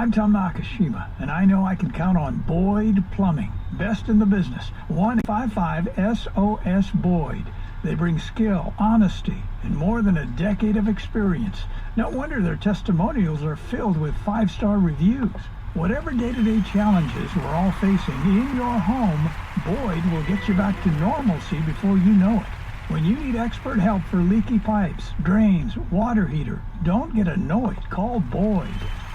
I'm Tom Nakashima, and I know I can count on Boyd Plumbing, best in the business. 1-855-SOS Boyd. They bring skill, honesty, and more than a decade of experience. No wonder their testimonials are filled with 5-star reviews. Whatever day-to-day challenges we're all facing in your home, Boyd will get you back to normalcy before you know it. When you need expert help for leaky pipes, drains, water heater, don't get annoyed. Call Boyd.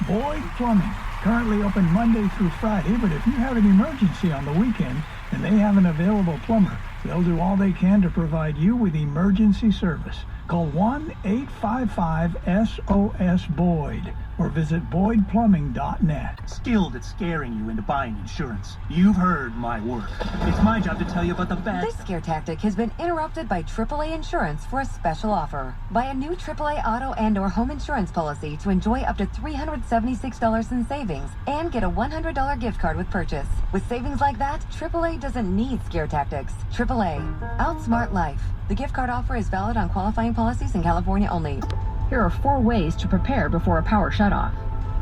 Boyd Plumbing. Currently open Monday through Friday, but if you have an emergency on the weekend and they have an available plumber, they'll do all they can to provide you with emergency service. Call 1-855-SOS Boyd or visit boydplumbing.net. Skilled at scaring you into buying insurance. You've heard my work. It's my job to tell you about the bad. This scare tactic has been interrupted by AAA Insurance for a special offer. Buy a new AAA auto and/or home insurance policy to enjoy up to $376 in savings and get a $100 gift card with purchase. With savings like that, AAA doesn't need scare tactics. AAA. Outsmart life. The gift card offer is valid on qualifying policies in California only. Here are 4 ways to prepare before a power shutoff.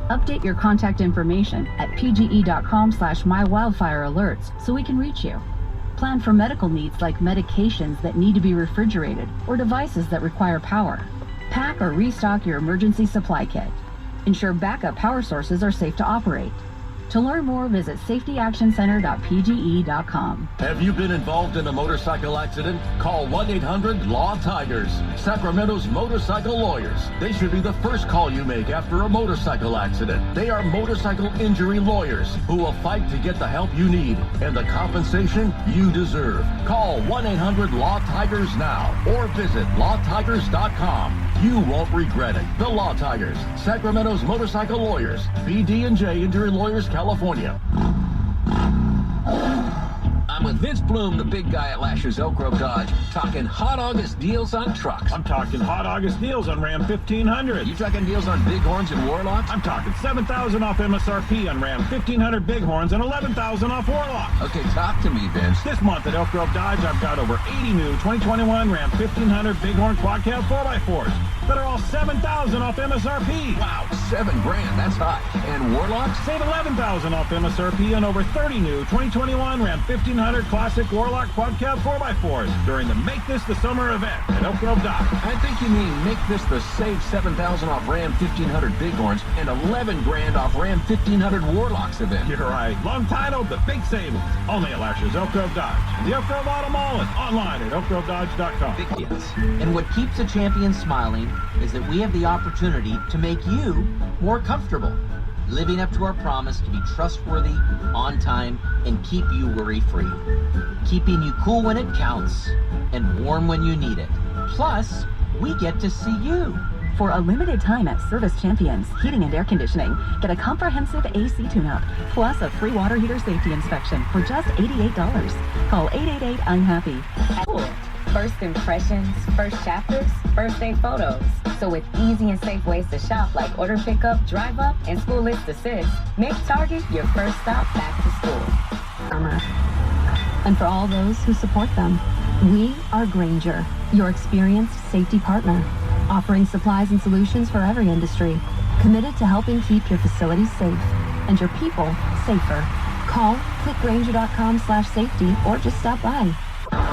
Update your contact information at pge.com/mywildfirealerts so we can reach you. Plan for medical needs like medications that need to be refrigerated or devices that require power. Pack or restock your emergency supply kit. Ensure backup power sources are safe to operate. To learn more, visit safetyactioncenter.pge.com. Have you been involved in a motorcycle accident? Call 1-800-LAW-TIGERS. Sacramento's motorcycle lawyers. They should be the first call you make after a motorcycle accident. They are motorcycle injury lawyers who will fight to get the help you need and the compensation you deserve. Call 1-800-LAW-TIGERS now or visit lawtigers.com. You won't regret it. The Law Tigers, Sacramento's motorcycle lawyers, BD&J Injury Lawyers, California. I'm with Vince Bloom, the big guy at Lasher's Elk Grove Dodge, talking hot August deals on trucks. I'm talking hot August deals on Ram 1500. You talking deals on Bighorns and Warlocks? I'm talking $7,000 off MSRP on Ram 1500 Bighorns and $11,000 off Warlocks. Okay, talk to me, Vince. This month at Elk Grove Dodge, I've got over 80 new 2021 Ram 1500 Bighorn Quad Cab 4x4s that are all $7,000 off MSRP. Wow, $7,000, that's hot. And Warlocks? Save $11,000 off MSRP on over 30 new 2021 Ram 1500 Classic Warlock Quad Cab 4x4s during the Make This the Summer event at Elk Grove Dodge. I think you mean make this the save $7,000 off Ram 1500 Bighorns and $11,000 off Ram 1500 Warlocks event. You're right. Long titled The Big Savings. Only at Lasher's Elk Grove Dodge. The Elk Grove Auto Mall and online at elkgrovedodge.com. And what keeps a champion smiling is that we have the opportunity to make you more comfortable, living up to our promise to be trustworthy, on time, and keep you worry-free. Keeping you cool when it counts and warm when you need it. Plus, we get to see you. For a limited time at Service Champions Heating and Air Conditioning, get a comprehensive AC tune-up, plus a free water heater safety inspection for just $88. Call 888-I'm-HAPPY. Cool. First impressions, first chapters, first day photos. So with easy and safe ways to shop like order pickup, drive up, and school list assist, make Target your first stop back to school. And for all those who support them, we are Grainger, your experienced safety partner, offering supplies and solutions for every industry, committed to helping keep your facilities safe and your people safer. Call, click Grainger.com/safety, or just stop by.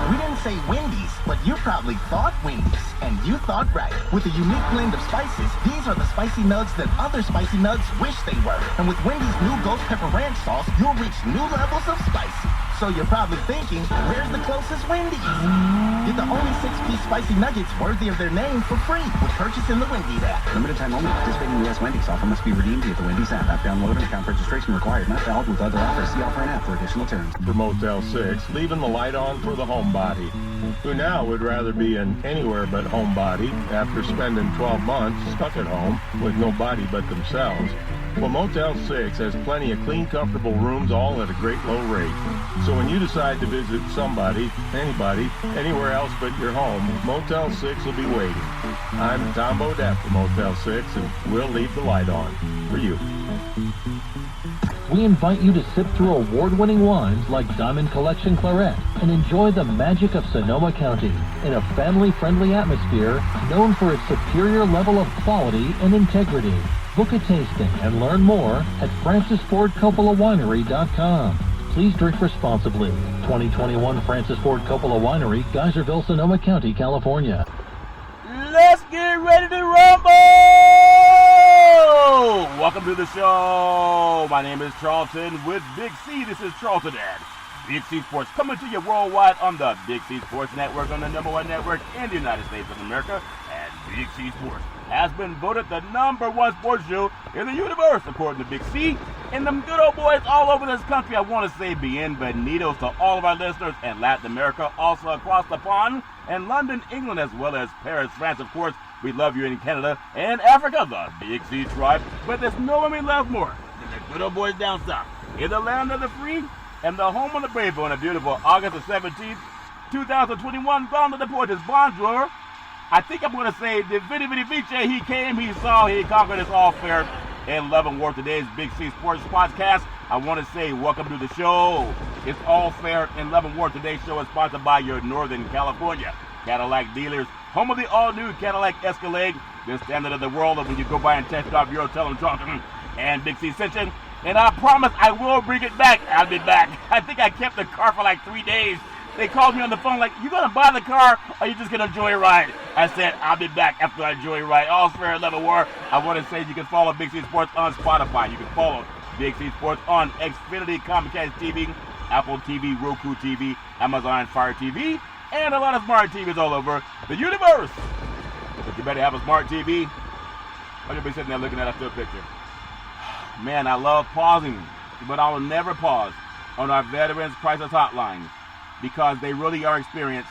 We didn't say Wendy's, but you probably thought Wendy's, and you thought right. With a unique blend of spices, these are the spicy nugs that other spicy nugs wish they were. And with Wendy's new Ghost Pepper Ranch sauce, you'll reach new levels of spicy. So you're probably thinking, where's the closest Wendy's? Get the only 6-piece spicy nuggets worthy of their name for free with purchase in the Wendy's app. Limited time only. Participating U.S. Wendy's offer must be redeemed via the Wendy's app. App download and account registration required. Not valid with other offers. See offer and app for additional terms. For Motel 6, leaving the light on for the homebody, who now would rather be in anywhere but homebody after spending 12 months stuck at home with nobody but themselves. Well, Motel 6 has plenty of clean, comfortable rooms, all at a great low rate. So when you decide to visit somebody, anybody, anywhere else but your home, Motel 6 will be waiting. I'm Tom Bodette for Motel 6, and we'll leave the light on for you. We invite you to sip through award-winning wines like Diamond Collection Claret and enjoy the magic of Sonoma County in a family-friendly atmosphere known for its superior level of quality and integrity. Book a tasting and learn more at FrancisFordCoppolaWinery.com. Please drink responsibly. 2021 Francis Ford Coppola Winery, Geyserville, Sonoma County, California. Let's get ready to rumble! Welcome to the show. My name is Charlton with Big C. This is Charlton at Big C Sports, coming to you worldwide on the Big C Sports Network, on the #1 network in the United States of America. And Big C Sports has been voted the #1 sports show in the universe, according to Big C. And them good old boys all over this country, I want to say bienvenidos to all of our listeners in Latin America, also across the pond, and London, England, as well as Paris, France, of course. We love you in Canada and Africa, the Big C tribe. But there's no one we love more than the good old boys down south, in the land of the free and the home of the brave on a beautiful August the 17th, 2021. Gone to the port is Bonjour. I think I'm going to say the Vidi Vidi Vici. He came, he saw, he conquered. It's all fair in love and war. Today's Big C Sports Podcast. I want to say welcome to the show. It's all fair in love and war. Today's show is sponsored by your Northern California Cadillac dealers, home of the all-new Cadillac Escalade, the standard of the world. And when you go by and test drive your tell them Charlton and Big C Ascension. And I promise I will bring it back. I'll be back. I think I kept the car for like 3 days. They called me on the phone like, you going to buy the car or you just going to enjoy a ride? I said, I'll be back after I enjoy a ride. All fair level war. I want to say you can follow Big C Sports on Spotify. You can follow Big C Sports on Xfinity, Comcast TV, Apple TV, Roku TV, Amazon Fire TV, and a lot of smart TVs all over the universe. But you better have a smart TV or you'll be sitting there looking at a still picture. Man, I love pausing, but I will never pause on our Veterans Crisis Hotline because they really are experienced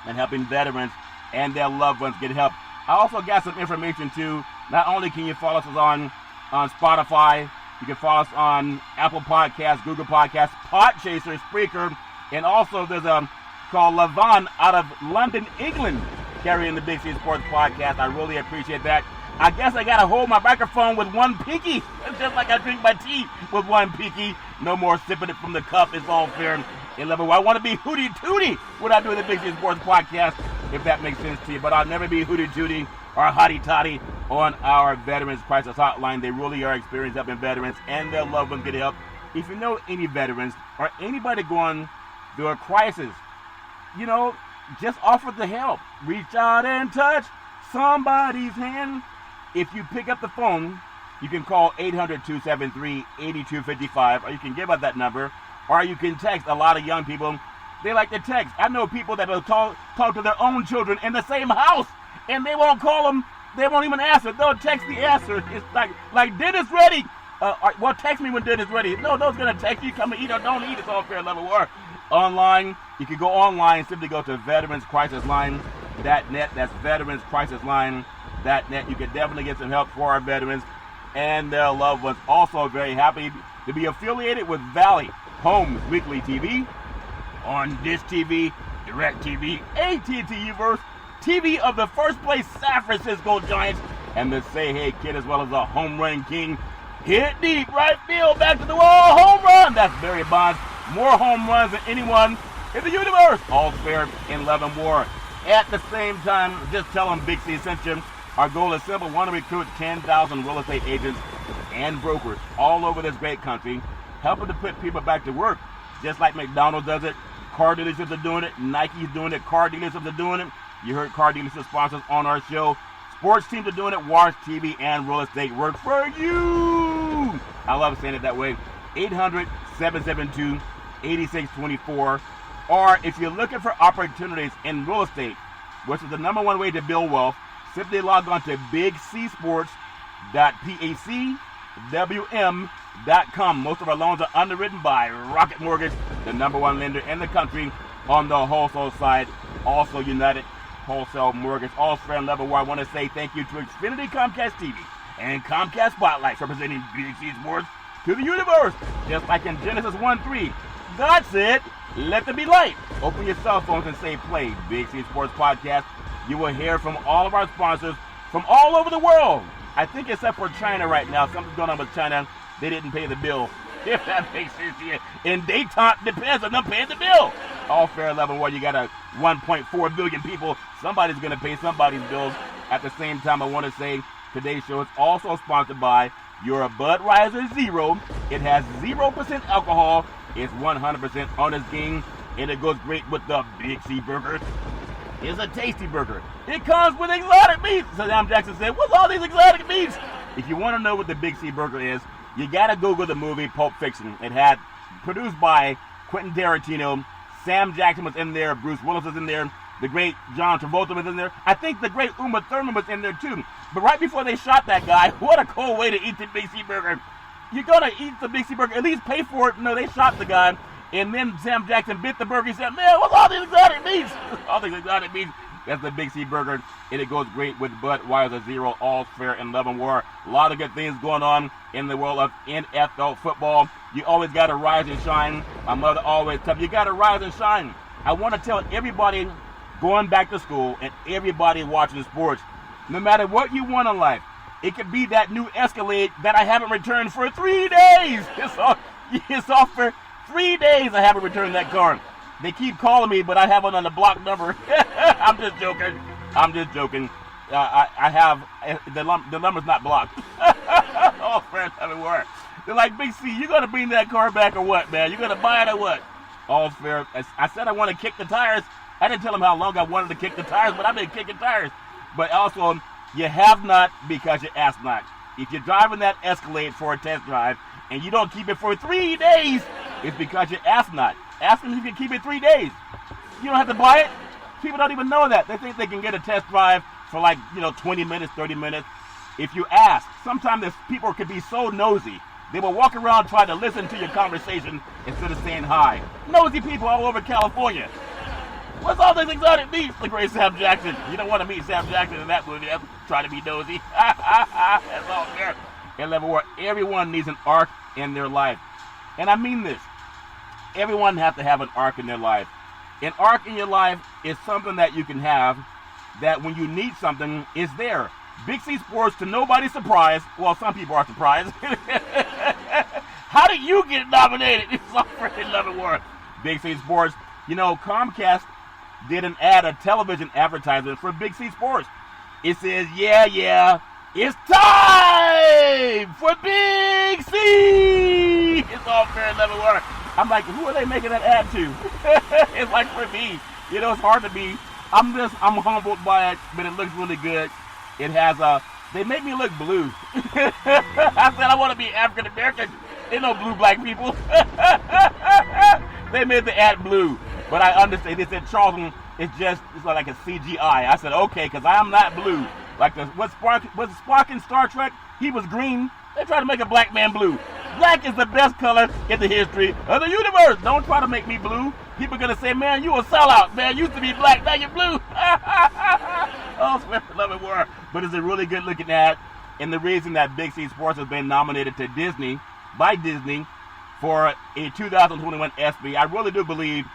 in helping veterans and their loved ones get help. I also got some information too. Not only can you follow us on Spotify, you can follow us on Apple Podcasts, Google Podcasts, Podchaser, Spreaker, and also there's a called Levon out of London, England, carrying the Big C Sports Podcast. I really appreciate that. I guess I gotta hold my microphone with one pinky. It's just like I drink my tea with one pinky. No more sipping it from the cup. It's all fair in level. I want to be hooty tooty when I do the Big C Sports Podcast, if that makes sense to you. But I'll never be hooty tooty or hotty toddy on our Veterans Crisis Hotline. They really are experienced helping veterans and their loved ones get help. If you know any veterans or anybody going through a crisis, you know, just offer the help. Reach out and touch somebody's hand. If you pick up the phone, you can call 800-273-8255, or you can give out that number, or you can text. A lot of young people, they like to text. I know people that will talk to their own children in the same house, and they won't call them. They won't even answer. They'll text the answer. It's like dinner's ready. Well, text me when dinner's ready. No one's going to text you. Come and eat or don't eat. It's all fair level war. Online, you can go online. Simply go to veteranscrisisline.net. That's veteranscrisisline.net. You can definitely get some help for our veterans and their loved ones. Also very happy to be affiliated with Valley Homes Weekly TV on Dish TV, Direct TV, AT&T Uverse, TV of the first place San Francisco Giants, and the Say Hey Kid, as well as the Home Run King. Hit deep, right field, back to the wall, home run. That's Barry Bonds. More home runs than anyone in the universe. All fair in love and war. At the same time, just tell them Big C Ascension. Our goal is simple. We want to recruit 10,000 real estate agents and brokers all over this great country, helping to put people back to work. Just like McDonald's does it, car dealerships are doing it, Nike's doing it, car dealerships are doing it. You heard car dealership sponsors on our show. Sports teams are doing it, watch TV and real estate work for you. I love saying it that way. 800-772-8624. Or if you're looking for opportunities in real estate, which is the #1 way to build wealth, simply log on to bigcsports.pacwm.com. Most of our loans are underwritten by Rocket Mortgage, the #1 lender in the country on the wholesale side. Also United Wholesale Mortgage. All friend level where I want to say thank you to Xfinity Comcast TV and Comcast Spotlights representing Big C Sports to the universe. Just like in Genesis 1:3, God said, let there be light. Open your cell phones and say play Big C Sports Podcast. You will hear from all of our sponsors from all over the world. I think except for China right now. Something's going on with China. They didn't pay the bill. If that makes sense to you. And detente depends on them paying the bill. All fair level where you got a 1.4 billion people. Somebody's going to pay somebody's bills. At the same time, I want to say Today's show is also sponsored by your Budweiser Zero. It has 0% alcohol. It's 100% honest game, and it goes great with the Big C Burger. It's a tasty burger. It comes with exotic meats. Saddam Jackson said, what's all these exotic meats? If you want to know what the Big C Burger is, you got to Google the movie Pulp Fiction. It had produced by Quentin Tarantino. Sam Jackson was in there. Bruce Willis was in there. The great John Travolta was in there. I think the great Uma Thurman was in there too. But right before they shot that guy, what a cool way to eat the Big C Burger. You're going to eat the Big C Burger, at least pay for it. No, they shot the guy. And then Sam Jackson bit the burger. He said, man, what's all these exotic meats? All these exotic meats. That's the Big C Burger. And it goes great with Budweiser Zero, all fair and love and war. A lot of good things going on in the world of NFL football. You always got to rise and shine. My mother always told me, you got to rise and shine. I want to tell everybody going back to school and everybody watching sports, no matter what you want in life, it could be that new Escalade that I haven't returned for 3 days. It's off for 3 days. I haven't returned that car. They keep calling me, but I have it on the block number. I'm just joking. I have the number's not blocked. Oh, friends, everywhere. They're like, Big C, you gonna bring that car back or what, man? You gonna buy it or what? All fair. I said I want to kick the tires. I didn't tell them how long I wanted to kick the tires, but I've been kicking tires. But also, you have not because you ask not. If you're driving that Escalade for a test drive and you don't keep it for 3 days, it's because you ask not. Ask them if you can keep it 3 days. You don't have to buy it. People don't even know that. They think they can get a test drive for 20 minutes, 30 minutes. If you ask, sometimes people could be so nosy. They will walk around trying to listen to your conversation instead of saying hi. Nosy people all over California. What's all this exotic meats? The great Sam Jackson. You don't want to meet Sam Jackson in that movie. That's trying to be nosy. That's all fair. And level war. Everyone needs an arc in their life. And I mean this. Everyone has to have an arc in their life. An arc in your life is something that you can have that when you need something is there. Big C Sports, to nobody's surprise. Well, some people are surprised. How did you get nominated? It's all freaking love and war. Big C Sports. Comcast did a television advertisement for Big C Sports. It says, yeah, it's time for Big C. It's all fair and level water. I'm like, who are they making that ad to? It's like for me. It's hard to be. I'm humbled by it, but it looks really good. It has they make me look blue. I said I want to be African American. Ain't no blue black people. They made the ad blue. But I understand. They said Charlton it's like a CGI. I said, okay, because I am not blue. Like was Spock in Star Trek? He was green. They try to make a black man blue. Black is the best color in the history of the universe. Don't try to make me blue. People are going to say, man, you a sellout. Man, you used to be black, now you're blue. Oh, swear for love and war. But it's a really good looking ad. And the reason that Big C Sports has been nominated to Disney, by Disney, for a 2021 ESPY, I really do believe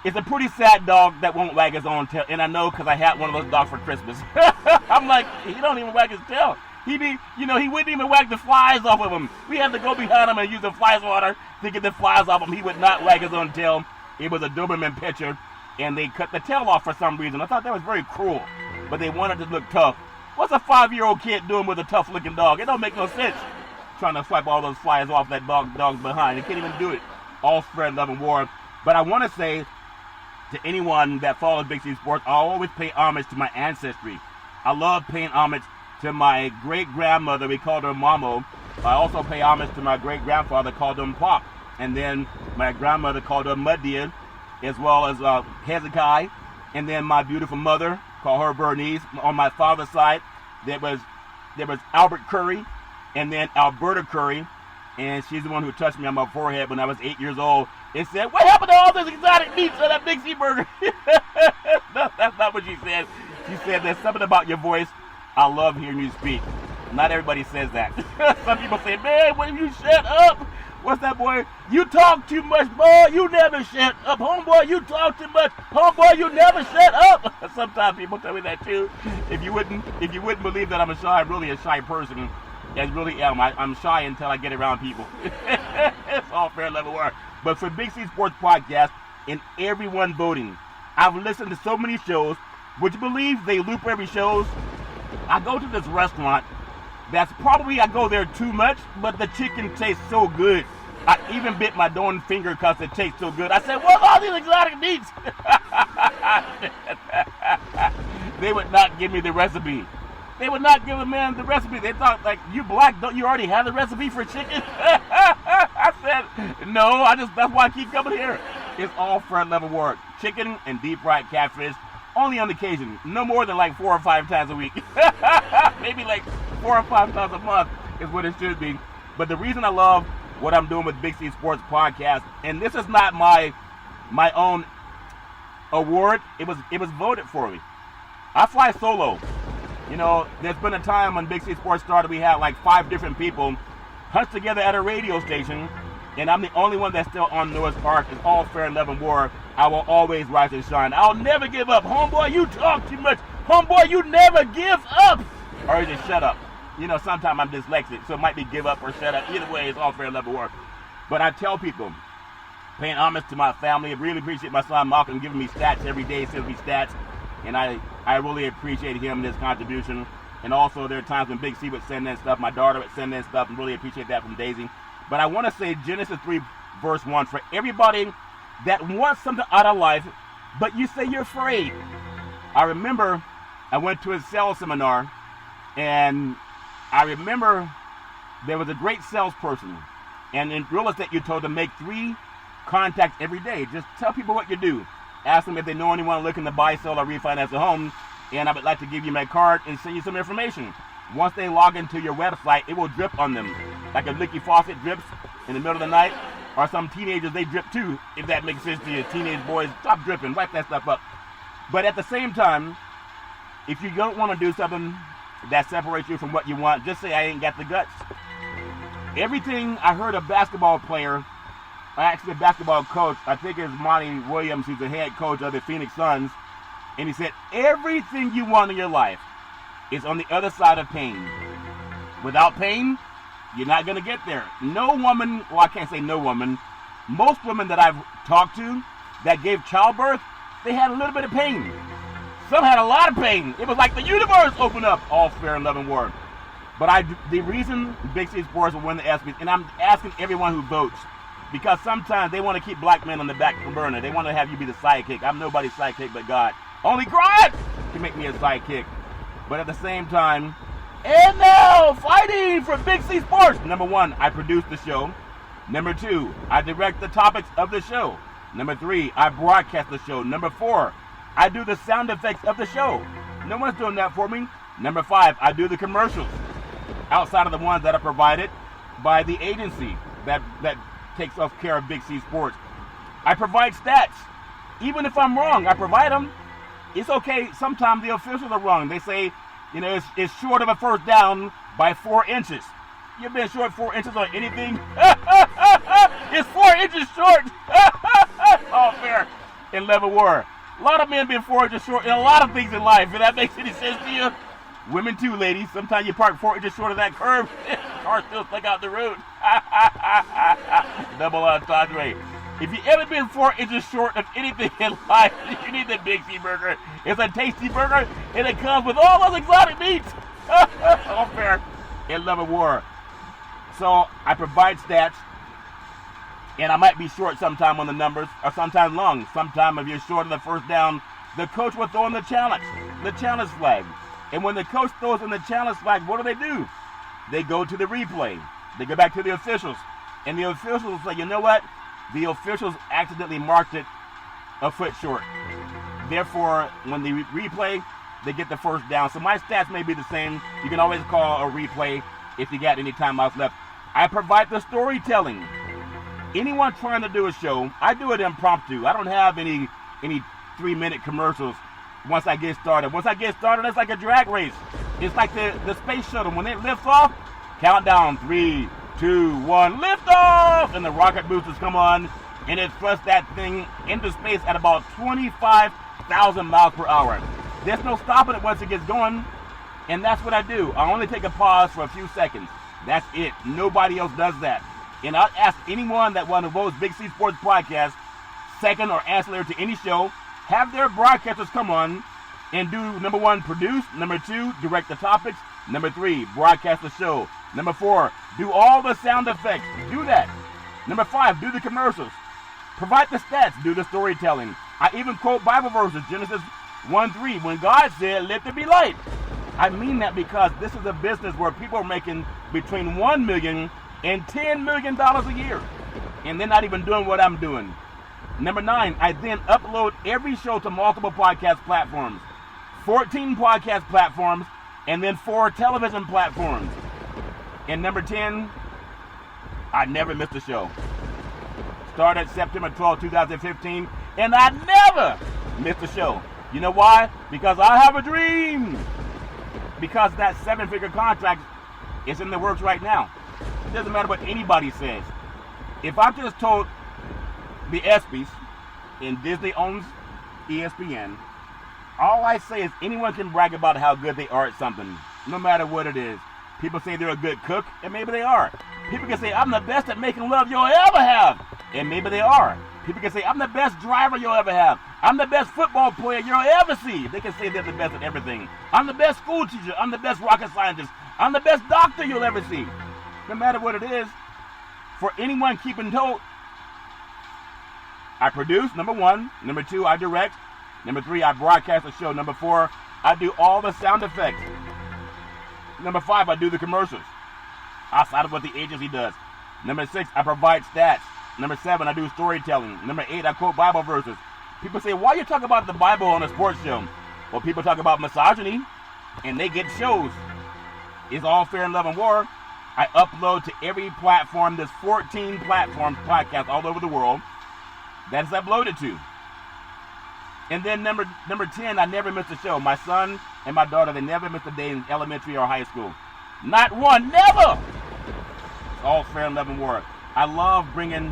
it's a pretty sad dog that won't wag his own tail. And I know because I had one of those dogs for Christmas. I'm like, he don't even wag his tail. He wouldn't even wag the flies off of him. We had to go behind him and use the fly swatter to get the flies off him. He would not wag his own tail. It was a Doberman picture, and they cut the tail off for some reason. I thought that was very cruel, but they wanted to look tough. What's a 5-year-old kid doing with a tough-looking dog? It don't make no sense. Trying to swipe all those flies off that dog's behind. They can't even do it. All spread love and war. But I want to say to anyone that follows Big C Sports, I always pay homage to my ancestry. I love paying homage to my great-grandmother. We called her Mamo. I also pay homage to my great-grandfather, called him Pop. And then my grandmother called her Mudia, as well as Hezekiah. And then my beautiful mother, called her Bernice. On my father's side, there was Albert Curry, and then Alberta Curry. And she's the one who touched me on my forehead when I was 8 years old. It said, what happened to all this exotic meats on that Big C burger? No, that's not what she said. She said, there's something about your voice. I love hearing you speak. Not everybody says that. Some people say, man, when you shut up. What's that, boy? You talk too much, boy. You never shut up. Homeboy, you talk too much. Homeboy, you never shut up. Sometimes people tell me that too. If you wouldn't believe that I'm really a shy person, I really am. I'm shy until I get around people. It's all fair level work. But for Big C Sports Podcast and everyone voting, I've listened to so many shows. Would you believe they loop every show? I go to this restaurant that's probably, I go there too much, but the chicken tastes so good. I even bit my own finger because it tastes so good. I said, what's all these exotic meats? They would not give me the recipe. They would not give a man the recipe. They thought, like, you black, don't you already have the recipe for chicken? I said, no, that's why I keep coming here. It's all fair level work. Chicken and deep fried catfish, only on occasion. No more than like 4 or 5 times a week. Maybe like 4 or 5 times a month is what it should be. But the reason I love what I'm doing with Big C Sports Podcast, and this is not my own award, it was voted for me. I fly solo. You know, there's been a time when Big C Sports started, we had like 5 different people hunched together at a radio station, and I'm the only one that's still on Noah's Ark. It's all fair and love and war. I will always rise and shine. I'll never give up. Homeboy, you talk too much. Homeboy, you never give up. Or is it shut up? You know, sometimes I'm dyslexic, so it might be give up or shut up. Either way, it's all fair and love and war. But I tell people, paying homage to my family, I really appreciate my son Malcolm giving me stats every day, sends me stats. And I really appreciate him and his contribution. And also there are times when Big C would send in stuff, my daughter would send in stuff, and really appreciate that from Daisy. But I want to say Genesis 3 verse 1 for everybody that wants something out of life, but you say you're afraid. I remember I went to a sales seminar, and I remember there was a great salesperson. And in real estate, you're told to make 3 contacts every day. Just tell people what you do. Ask them if they know anyone looking to buy, sell, or refinance a home, and I would like to give you my card and send you some information. Once they log into your website, it will drip on them. Like a leaky faucet drips in the middle of the night, or some teenagers, they drip too, if that makes sense to you. Teenage boys, stop dripping, wipe that stuff up. But at the same time, if you don't want to do something that separates you from what you want, just say, I ain't got the guts. Everything I heard a basketball player, actually a basketball coach, I think it's Monty Williams, who's the head coach of the Phoenix Suns, and he said, everything you want in your life is on the other side of pain. Without pain, you're not going to get there. No woman, well, I can't say no woman, most women that I've talked to that gave childbirth, they had a little bit of pain. Some had a lot of pain. It was like the universe opened up, all fair and love and war. But the reason Big C Sports will win the Espy'S, and I'm asking everyone who votes, because sometimes they want to keep black men on the back burner. They want to have you be the sidekick. I'm nobody's sidekick but God. Only God can make me a sidekick. But at the same time, and now fighting for Big C Sports. Number 1, I produce the show. Number 2, I direct the topics of the show. Number 3, I broadcast the show. Number 4, I do the sound effects of the show. No one's doing that for me. Number 5, I do the commercials, outside of the ones that are provided by the agency that takes care of Big C Sports. I provide stats. Even if I'm wrong, I provide them. It's okay. Sometimes the officials are wrong. They say, you know, it's short of a first down by 4 inches. You've been short 4 inches on anything? It's 4 inches short. All fair in level war. A lot of men been 4 inches short in a lot of things in life. If that makes any sense to you. Women too, ladies. Sometimes you park 4 inches short of that curve. Car still stuck out the road. Double entendre. If you ever been 4 inches short of anything in life, you need the Big C burger. It's a tasty burger, and it comes with all those exotic meats. All fair in love and war. So I provide stats, and I might be short sometime on the numbers, or sometimes long. Sometime if you're short of the first down, the coach will throw in the challenge flag. And when the coach throws in the challenge flag, what do? They go to the replay. They go back to the officials. And the officials will say, you know what? The officials accidentally marked it a foot short. Therefore, when they replay, they get the first down. So my stats may be the same. You can always call a replay if you got any time left. I provide the storytelling. Anyone trying to do a show, I do it impromptu. I don't have any 3-minute commercials once I get started. Once I get started, it's like a drag race. It's like the space shuttle. When it lifts off, countdown, 3, 2, 1, lift off! And the rocket boosters come on, and it thrusts that thing into space at about 25,000 miles per hour. There's no stopping it once it gets going, and that's what I do. I only take a pause for a few seconds. That's it. Nobody else does that. And I'll ask anyone that want to vote Big C Sports Podcast, second or ancillary to any show, have their broadcasters come on and do, number 1, produce. Number 2, direct the topics. Number 3, broadcast the show. Number 4, do all the sound effects. Do that. Number 5, do the commercials. Provide the stats. Do the storytelling. I even quote Bible verses. Genesis 1:3, when God said, let there be light. I mean that because this is a business where people are making between $1 million and $10 million a year. And they're not even doing what I'm doing. Number 9, I then upload every show to multiple podcast platforms. 14 podcast platforms, and then 4 television platforms. And number 10, I never missed a show. Started September 12, 2015, and I never missed a show. You know why? Because I have a dream. Because that 7-figure contract is in the works right now. It doesn't matter what anybody says. If I just told the Espy'S, and Disney owns ESPN, all I say is anyone can brag about how good they are at something, no matter what it is. People say they're a good cook, and maybe they are. People can say, I'm the best at making love you'll ever have, and maybe they are. People can say, I'm the best driver you'll ever have. I'm the best football player you'll ever see. They can say they're the best at everything. I'm the best school teacher. I'm the best rocket scientist. I'm the best doctor you'll ever see. No matter what it is, for anyone keeping told, I produce, number 1. Number 2, I direct. Number 3, I broadcast a show. Number 4, I do all the sound effects. Number 5, I do the commercials, outside of what the agency does. Number 6, I provide stats. Number 7, I do storytelling. Number 8, I quote Bible verses. People say, why you talk about the Bible on a sports show? Well, people talk about misogyny, and they get shows. It's all fair in love and war. I upload to every platform. There's 14 platforms, podcasts all over the world. That's uploaded to. And then number 10, I never miss a show. My son and my daughter, they never miss a day in elementary or high school. Not one, never! It's all fair in love and war. I love bringing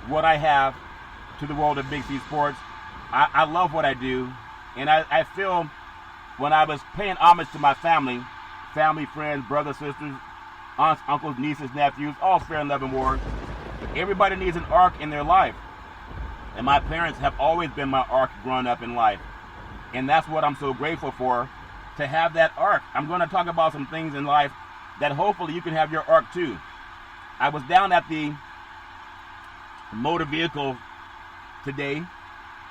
what I have to the world of Big C Sports. I love what I do. And I feel when I was paying homage to my family, friends, brothers, sisters, aunts, uncles, nieces, nephews, all fair in love and war. Everybody needs an arc in their life. And my parents have always been my arc growing up in life. And that's what I'm so grateful for, to have that arc. I'm going to talk about some things in life that hopefully you can have your arc too. I was down at the motor vehicle today,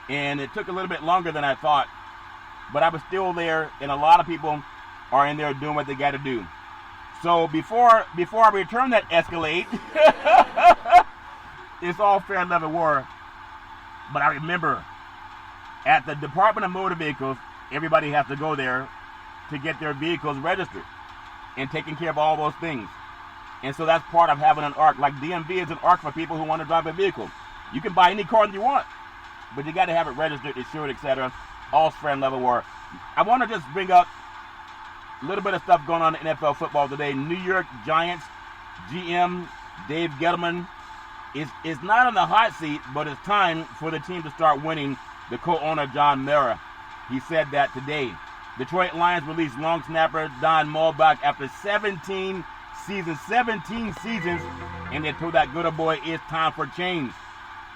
and it took a little bit longer than I thought, but I was still there, and a lot of people are in there doing what they got to do. So before I return that Escalade, it's all fair in love and war. But I remember at the Department of Motor Vehicles, everybody has to go there to get their vehicles registered and taking care of all those things. And so that's part of having an ARC. Like DMV is an ARC for people who want to drive a vehicle. You can buy any car that you want, but you got to have it registered, insured, etc. All fair and love and war. I want to just bring up a little bit of stuff going on in NFL football today. New York Giants GM Dave Gettleman is not on the hot seat, but it's time for the team to start winning, the co-owner John Mara. He said that today. Detroit Lions released long snapper Don Mulbach after 17 seasons, and they told that good boy it's time for change.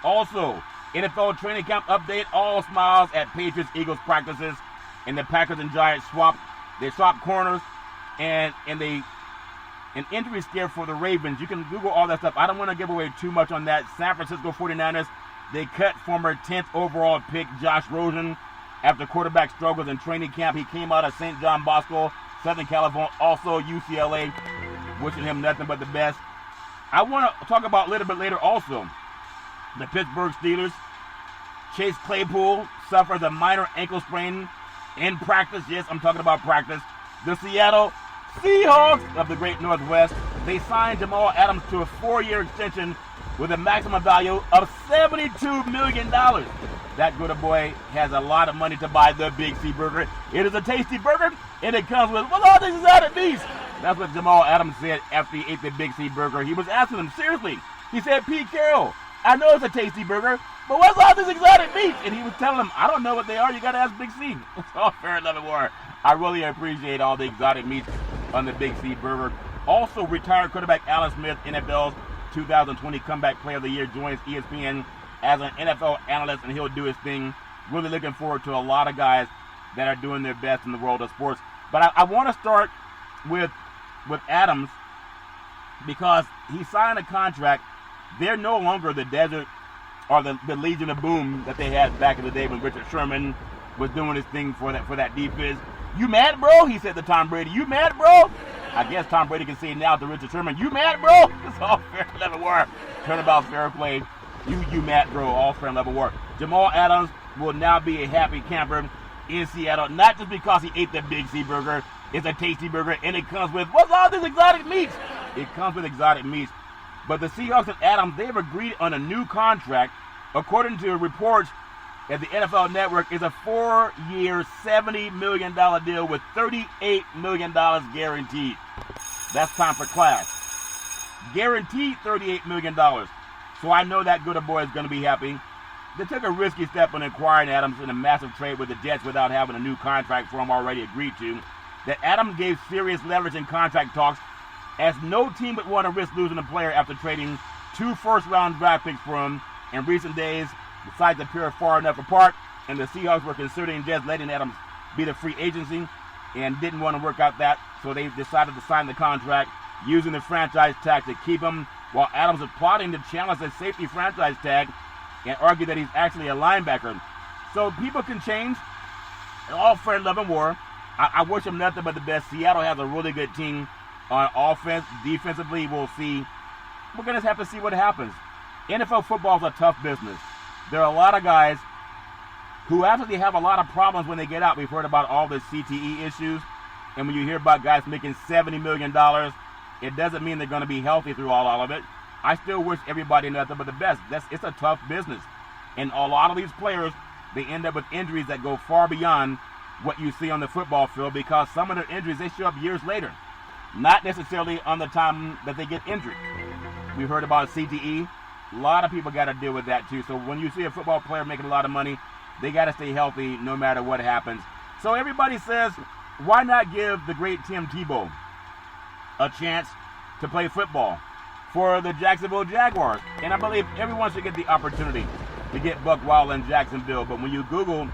Also, NFL training camp update, all smiles at Patriots-Eagles practices, and the Packers and Giants swapped corners, and an injury scare for the Ravens. You can Google all that stuff. I don't want to give away too much on that. San Francisco 49ers, they cut former 10th overall pick Josh Rosen after quarterback struggles in training camp. He came out of St. John Bosco, Southern California, also UCLA, wishing him nothing but the best. I want to talk about a little bit later also the Pittsburgh Steelers. Chase Claypool suffers a minor ankle sprain in practice. Yes, I'm talking about practice. The Seattle Seahawks of the Great Northwest, they signed Jamal Adams to a 4-year extension with a maximum value of $72 million. That good boy has a lot of money to buy the Big C Burger. It is a tasty burger, and it comes with, well, all these exotic meats. That's what Jamal Adams said after he ate the Big C Burger. He was asking him, seriously, he said, Pete Carroll, I know it's a tasty burger, but what's all these exotic meats? And he was telling him, I don't know what they are. You got to ask Big C. It's all fair and love and war. I really appreciate all the exotic meats on the Big C Burger. Also, retired quarterback Alex Smith, NFL's 2020 Comeback Player of the Year, joins ESPN as an NFL analyst, and he'll do his thing. Really looking forward to a lot of guys that are doing their best in the world of sports. But I want to start with Adams because he signed a contract. They're no longer the Desert or the Legion of Boom that they had back in the day when Richard Sherman was doing his thing for that defense. You mad, bro? He said to Tom Brady. You mad, bro? I guess Tom Brady can say now to Richard Sherman. You mad, bro? It's all fair and level war. Turnabout fair play. You mad, bro? All fair and level war. Jamal Adams will now be a happy camper in Seattle, not just because he ate the Big C burger. It's a tasty burger, and it comes with, what's all this exotic meats? It comes with exotic meats. But the Seahawks and Adams, they've agreed on a new contract. According to reports at the NFL Network, is a 4-year, $70 million deal with $38 million guaranteed. That's time for class. Guaranteed $38 million. So I know that good boy is going to be happy. They took a risky step in acquiring Adams in a massive trade with the Jets without having a new contract for him already agreed to. That Adams gave serious leverage in contract talks, as no team would want to risk losing a player after trading 2 first-round draft picks for him. In recent days, the sides appear far enough apart, and the Seahawks were considering just letting Adams be the free agency and didn't want to work out that, so they decided to sign the contract using the franchise tag to keep him, while Adams is plotting to challenge the safety franchise tag and argue that he's actually a linebacker. So people can change. All fair and love and war. I wish him nothing but the best. Seattle has a really good team on offense. Defensively, we'll see. We're going to have to see what happens. NFL football is a tough business. There are a lot of guys who actually have a lot of problems when they get out. We've heard about all the CTE issues. And when you hear about guys making $70 million, it doesn't mean they're going to be healthy through all of it. I still wish everybody nothing but the best. It's a tough business. And a lot of these players, they end up with injuries that go far beyond what you see on the football field, because some of their injuries, they show up years later. Not necessarily on the time that they get injured. We've heard about CTE. A lot of people got to deal with that too. So when you see a football player making a lot of money, they got to stay healthy no matter what happens. So everybody says, why not give the great Tim Tebow a chance to play football for the Jacksonville Jaguars? And I believe everyone should get the opportunity to get buck wild in Jacksonville. But when you Google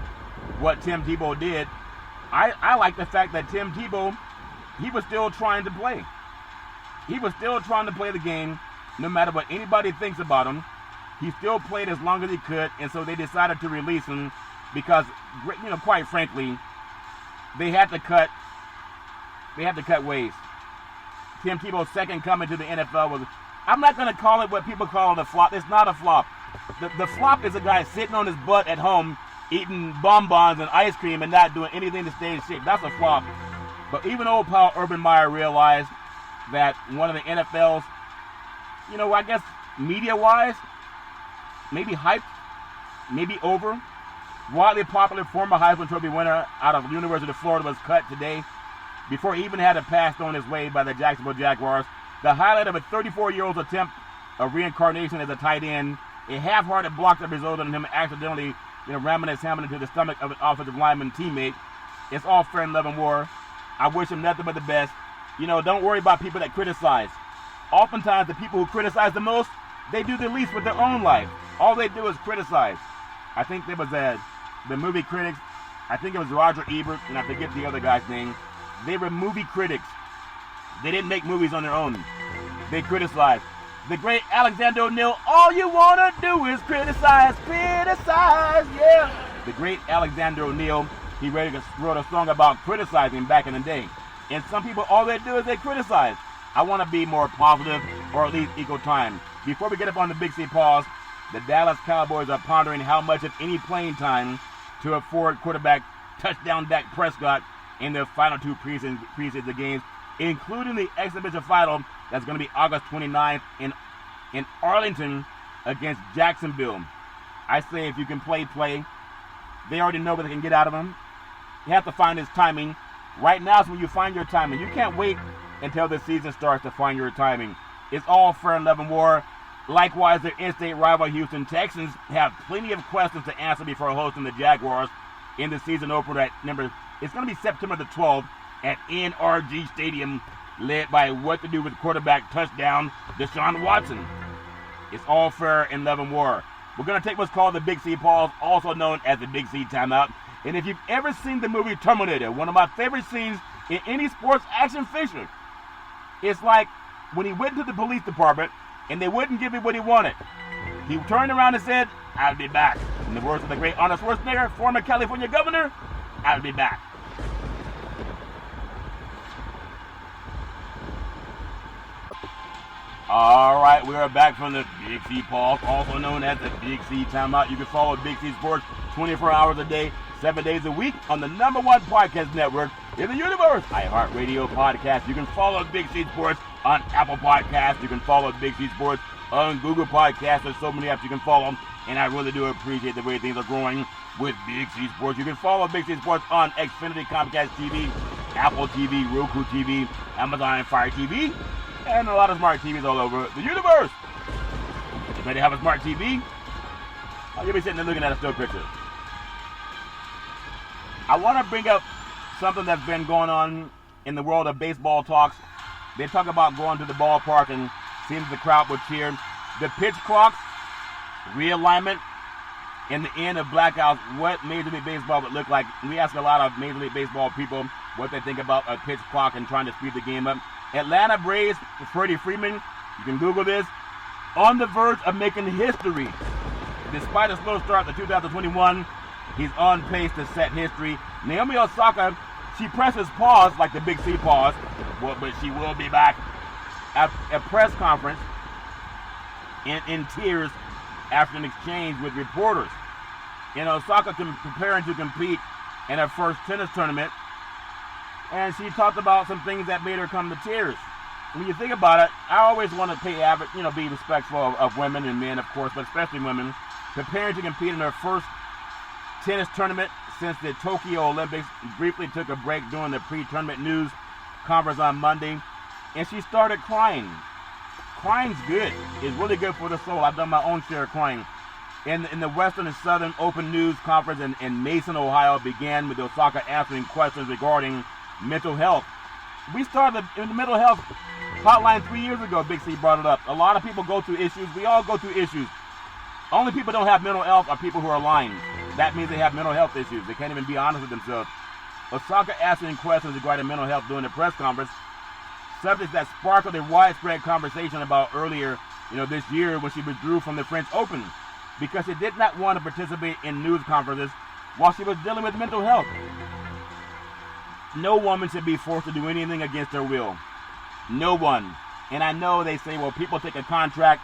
what Tim Tebow did, I like the fact that Tim Tebow, he was still trying to play. He was still trying to play the game, no matter what anybody thinks about him. He still played as long as he could, and so they decided to release him because, quite frankly, they had to cut ways. Tim Tebow's second coming to the NFL was, I'm not going to call it what people call a flop. It's not a flop. The flop is a guy sitting on his butt at home eating bonbons and ice cream and not doing anything to stay in shape. That's a flop. But even old pal Urban Meyer realized that one of the NFL's, I guess media-wise, maybe hyped, maybe over, widely popular former Heisman Trophy winner out of the University of Florida was cut today before he even had a pass thrown his way by the Jacksonville Jaguars. The highlight of a 34-year-old's attempt of reincarnation as a tight end, a half-hearted block that resulted in him accidentally ramming his helmet into the stomach of an offensive lineman teammate. It's all fair and love and war. I wish him nothing but the best. Don't worry about people that criticize. Oftentimes, the people who criticize the most, they do the least with their own life. All they do is criticize. I think there was the movie critics. I think it was Roger Ebert, and I forget the other guy's name. They were movie critics. They didn't make movies on their own. They criticized. The great Alexander O'Neal, all you want to do is criticize, yeah. The great Alexander O'Neal, he wrote a song about criticizing back in the day. And some people, all they do is they criticize. I want to be more positive, or at least equal time. Before we get up on the Big C pause, the Dallas Cowboys are pondering how much of any playing time to afford quarterback touchdown Dak Prescott in their final 2 preseason games, including the exhibition final that's going to be August 29th in Arlington against Jacksonville. I say if you can play. They already know what they can get out of him. You have to find his timing. Right now is when you find your timing. You can't wait until the season starts to find your timing. It's all fair and love and war. Likewise, their in-state rival Houston Texans have plenty of questions to answer before hosting the Jaguars in the season opener it's going to be September the 12th at NRG Stadium, led by what to do with quarterback touchdown Deshaun Watson. It's all fair and love and war. We're going to take what's called the Big C pause, also known as the Big C timeout. And if you've ever seen the movie Terminator, one of my favorite scenes in any sports action fiction, it's like when he went to the police department and they wouldn't give him what he wanted. He turned around and said, "I'll be back." In the words of the great Arnold Schwarzenegger, former California governor, "I'll be back." All right, we are back from the Big C Pause, also known as the Big C Timeout. You can follow Big C Sports 24 hours a day, 7 days a week on the #1 podcast network in the universe, iHeartRadio Podcast. You can follow Big C Sports on Apple Podcasts. You can follow Big C Sports on Google Podcasts. There's so many apps you can follow, and I really do appreciate the way things are growing with Big C Sports. You can follow Big C Sports on Xfinity, Comcast TV, Apple TV, Roku TV, Amazon Fire TV, and a lot of smart TVs all over the universe. You ready to have a smart TV? You'll be sitting there looking at a still picture. I want to bring up something that's been going on in the world of baseball talks. They talk about going to the ballpark and seems the crowd would cheer. The pitch clocks, realignment, and the end of blackouts, what Major League Baseball would look like. We ask a lot of Major League Baseball people what they think about a pitch clock and trying to speed the game up. Atlanta Braves, Freddie Freeman, you can Google this, on the verge of making history. Despite a slow start to 2021, he's on pace to set history. Naomi Osaka, she presses pause, like the Big C pause, but she will be back at a press conference in tears after an exchange with reporters. And Osaka preparing to compete in her first tennis tournament, and she talked about some things that made her come to tears. When you think about it, I always want to be respectful of women and men, of course, but especially women, preparing to compete in her first tennis tournament since the Tokyo Olympics. Briefly took a break during the pre-tournament news conference on Monday, and she started crying. Crying's good. It's really good for the soul. I've done my own share of crying. In the Western and Southern Open News Conference in Mason, Ohio, began with Osaka answering questions regarding mental health. We started in the mental health hotline 3 years ago. Big C brought it up. A lot of people go through issues. We all go through issues. Only people who don't have mental health are people who are lying. That means they have mental health issues. They can't even be honest with themselves. Osaka answering questions regarding mental health during the press conference, subjects that sparkled a widespread conversation about earlier, this year when she withdrew from the French Open because she did not want to participate in news conferences while she was dealing with mental health. No woman should be forced to do anything against her will. No one. And I know they say, well, people take a contract.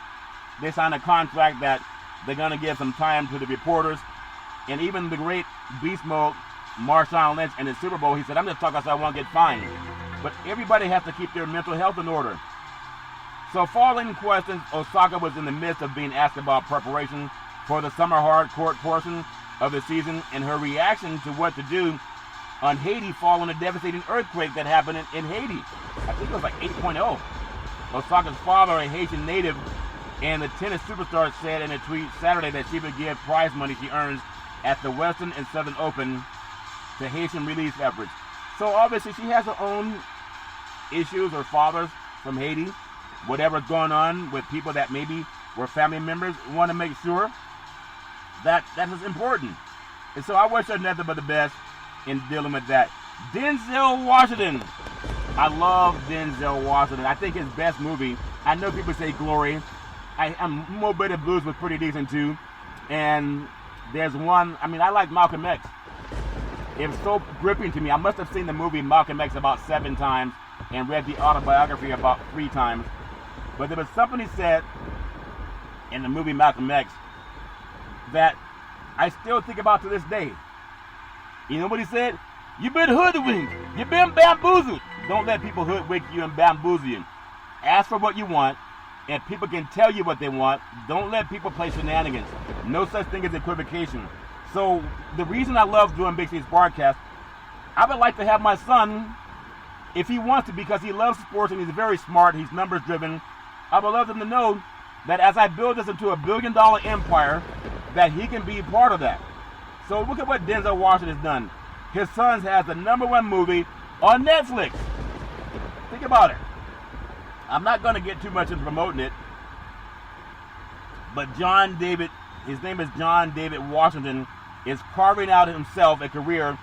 They sign a contract that they're going to give some time to the reporters. And even the great beast mode, Marshawn Lynch, in the Super Bowl, he said, "I'm just talking so I won't get fined." But everybody has to keep their mental health in order. So following questions, Osaka was in the midst of being asked about preparation for the summer hard court portion of the season and her reaction to what to do on Haiti following a devastating earthquake that happened in Haiti. I think it was like 8.0. Osaka's father, a Haitian native, and the tennis superstar said in a tweet Saturday that she would give prize money she earns at the Western and Southern Open to Haitian relief efforts. So obviously she has her own issues. Her father's from Haiti. Whatever's going on with people that maybe were family members, want to make sure that is important. And so I wish her nothing but the best in dealing with that. Denzel Washington. I love Denzel Washington. I think his best movie, I know people say Glory. More Better Blues was pretty decent too. And there's one, I like Malcolm X. It was so gripping to me. I must have seen the movie Malcolm X about 7 times and read the autobiography about 3 times. But there was something he said in the movie Malcolm X that I still think about to this day. You know what he said? You've been hoodwinked. You've been bamboozled. Don't let people hoodwink you and bamboozle you. Ask for what you want, and people can tell you what they want. Don't let people play shenanigans. No such thing as equivocation. So the reason I love doing Big C's broadcast, I would like to have my son, if he wants to, because he loves sports and he's very smart, he's numbers driven, I would love him to know that as I build this into a $1 billion empire, that he can be part of that. So look at what Denzel Washington has done. His son has the #1 movie on Netflix. Think about it. I'm not going to get too much into promoting it, but his name is John David Washington, is carving out himself a career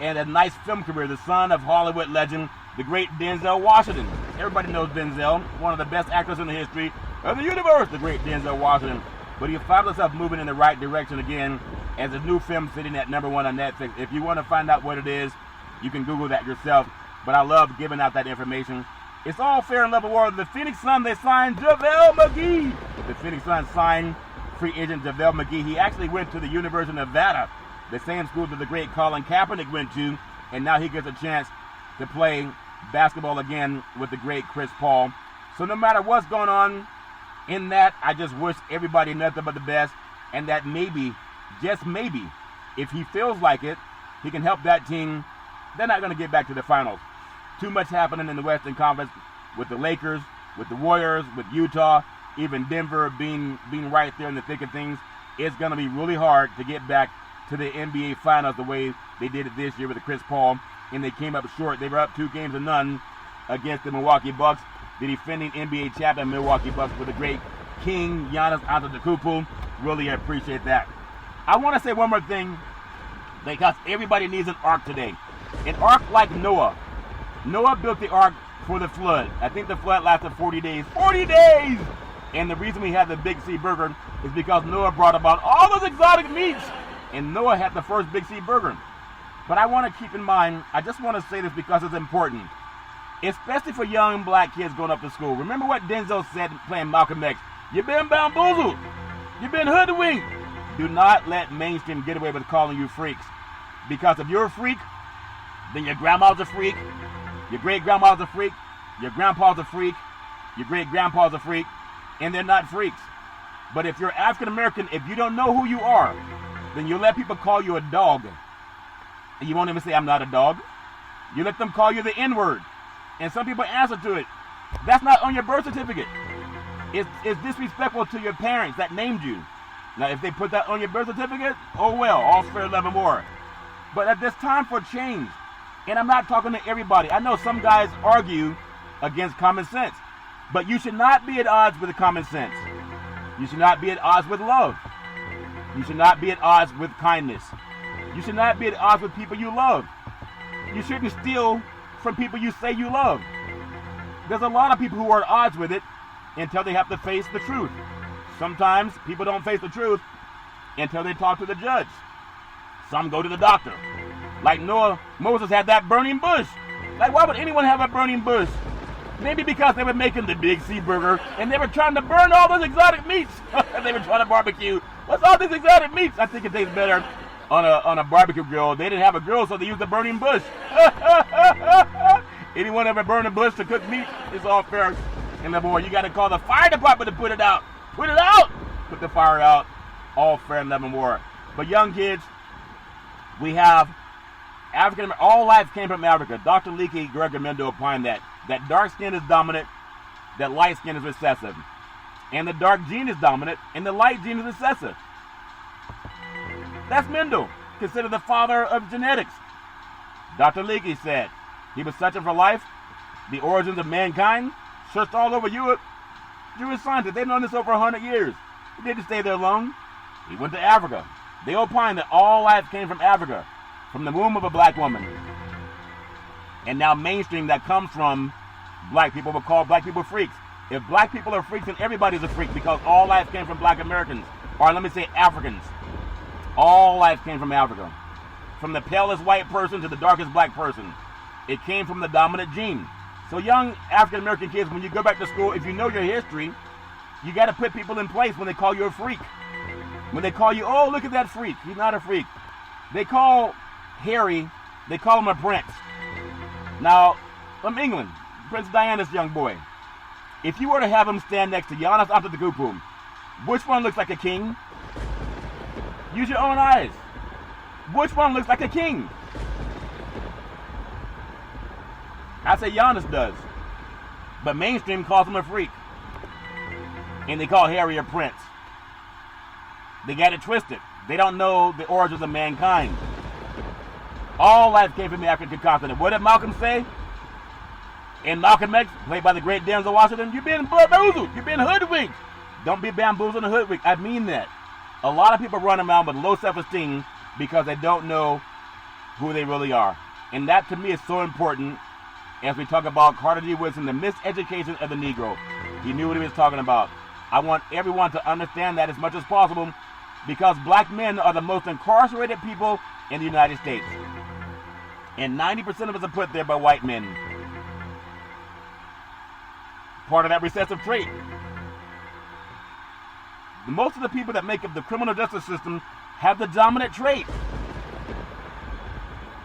and a nice film career, the son of Hollywood legend, the great Denzel Washington. Everybody knows Denzel, one of the best actors in the history of the universe, the great Denzel Washington. But he found himself moving in the right direction again as a new film sitting at #1 on Netflix. If you want to find out what it is, you can Google that yourself. But I love giving out that information. It's all fair and level war. The Phoenix Suns, they signed JaVale McGee. The Phoenix Suns signed free agent JaVale McGee. He actually went to the University of Nevada, the same school that the great Colin Kaepernick went to, and now he gets a chance to play basketball again with the great Chris Paul. So no matter what's going on in that, I just wish everybody nothing but the best, and that maybe, just maybe, if he feels like it, he can help that team. They're not going to get back to the finals. Too much happening in the Western Conference with the Lakers, with the Warriors, with Utah, even Denver being right there in the thick of things. It's going to be really hard to get back to the NBA Finals the way they did it this year with the Chris Paul, and they came up short. They were up 2-0 against the Milwaukee Bucks, the defending NBA champion Milwaukee Bucks with the great King Giannis Antetokounmpo. Really appreciate that. I want to say one more thing, because everybody needs an ark today. An ark like Noah. Noah built the ark for the flood. I think the flood lasted 40 days. 40 days! And the reason we have the Big C burger is because Noah brought about all those exotic meats. And Noah had the first Big C burger. But I want to keep in mind, I just want to say this because it's important, especially for young black kids going up to school. Remember what Denzel said playing Malcolm X. You've been bamboozled. You've been hoodwinked. Do not let mainstream get away with calling you freaks. Because if you're a freak, then your grandma's a freak, your great-grandma's a freak, your grandpa's a freak, your great-grandpa's a freak, and they're not freaks. But if you're African-American, if you don't know who you are, then you let people call you a dog. And you won't even say, I'm not a dog. You let them call you the N-word. And some people answer to it. That's not on your birth certificate. It's disrespectful to your parents that named you. Now, if they put that on your birth certificate, oh well, all's fair, love, and war. But there's time for change. And I'm not talking to everybody. I know some guys argue against common sense. But you should not be at odds with common sense. You should not be at odds with love. You should not be at odds with kindness. You should not be at odds with people you love. You shouldn't steal from people you say you love. There's a lot of people who are at odds with it until they have to face the truth. Sometimes people don't face the truth until they talk to the judge. Some go to the doctor. Like Moses had that burning bush. Like, why would anyone have a burning bush? Maybe because they were making the Big C burger and they were trying to burn all those exotic meats. They were trying to barbecue. What's all these exotic meats? I think it tastes better on a barbecue grill. They didn't have a grill, so they used a burning bush. Anyone ever burn a bush to cook meat? It's all fair. And boy, you got to call the fire department to put it out. Put it out! Put the fire out. All fair and love and war. But young kids, we have African, all life came from Africa. Dr. Leakey Gregor opined that dark skin is dominant, that light skin is recessive. And the dark gene is dominant, and the light gene is recessive. That's Mendel, considered the father of genetics. Dr. Leakey said he was searching for life, the origins of mankind, searched all over Europe. Jewish scientists, they've known this over 100 years. He didn't stay there long. He went to Africa. They opined that all life came from Africa, from the womb of a black woman. And now mainstream that comes from black people will call black people freaks. If black people are freaks, then everybody's a freak because all life came from black Americans. Or let me say Africans. All life came from Africa. From the palest white person to the darkest black person. It came from the dominant gene. So young African-American kids, when you go back to school, if you know your history, you got to put people in place when they call you a freak. When they call you, oh, look at that freak. He's not a freak. They call Harry, they call him a prince. Now, from England, Prince Diana's young boy. If you were to have him stand next to Giannis Antetokounmpo, which one looks like a king? Use your own eyes. Which one looks like a king? I say Giannis does. But mainstream calls him a freak. And they call Harry a prince. They got it twisted. They don't know the origins of mankind. All life came from the African continent. What did Malcolm say? In Malcolm X, played by the great Denzel Washington, you've been bamboozled. You've been hoodwinked. Don't be bamboozled and hoodwinked. I mean that. A lot of people run around with low self-esteem because they don't know who they really are. And that to me is so important as we talk about Carter G. Woodson, the miseducation of the Negro. He knew what he was talking about. I want everyone to understand that as much as possible, because black men are the most incarcerated people in the United States. And 90% of us are put there by white men. Part of that recessive trait. Most of the people that make up the criminal justice system have the dominant trait.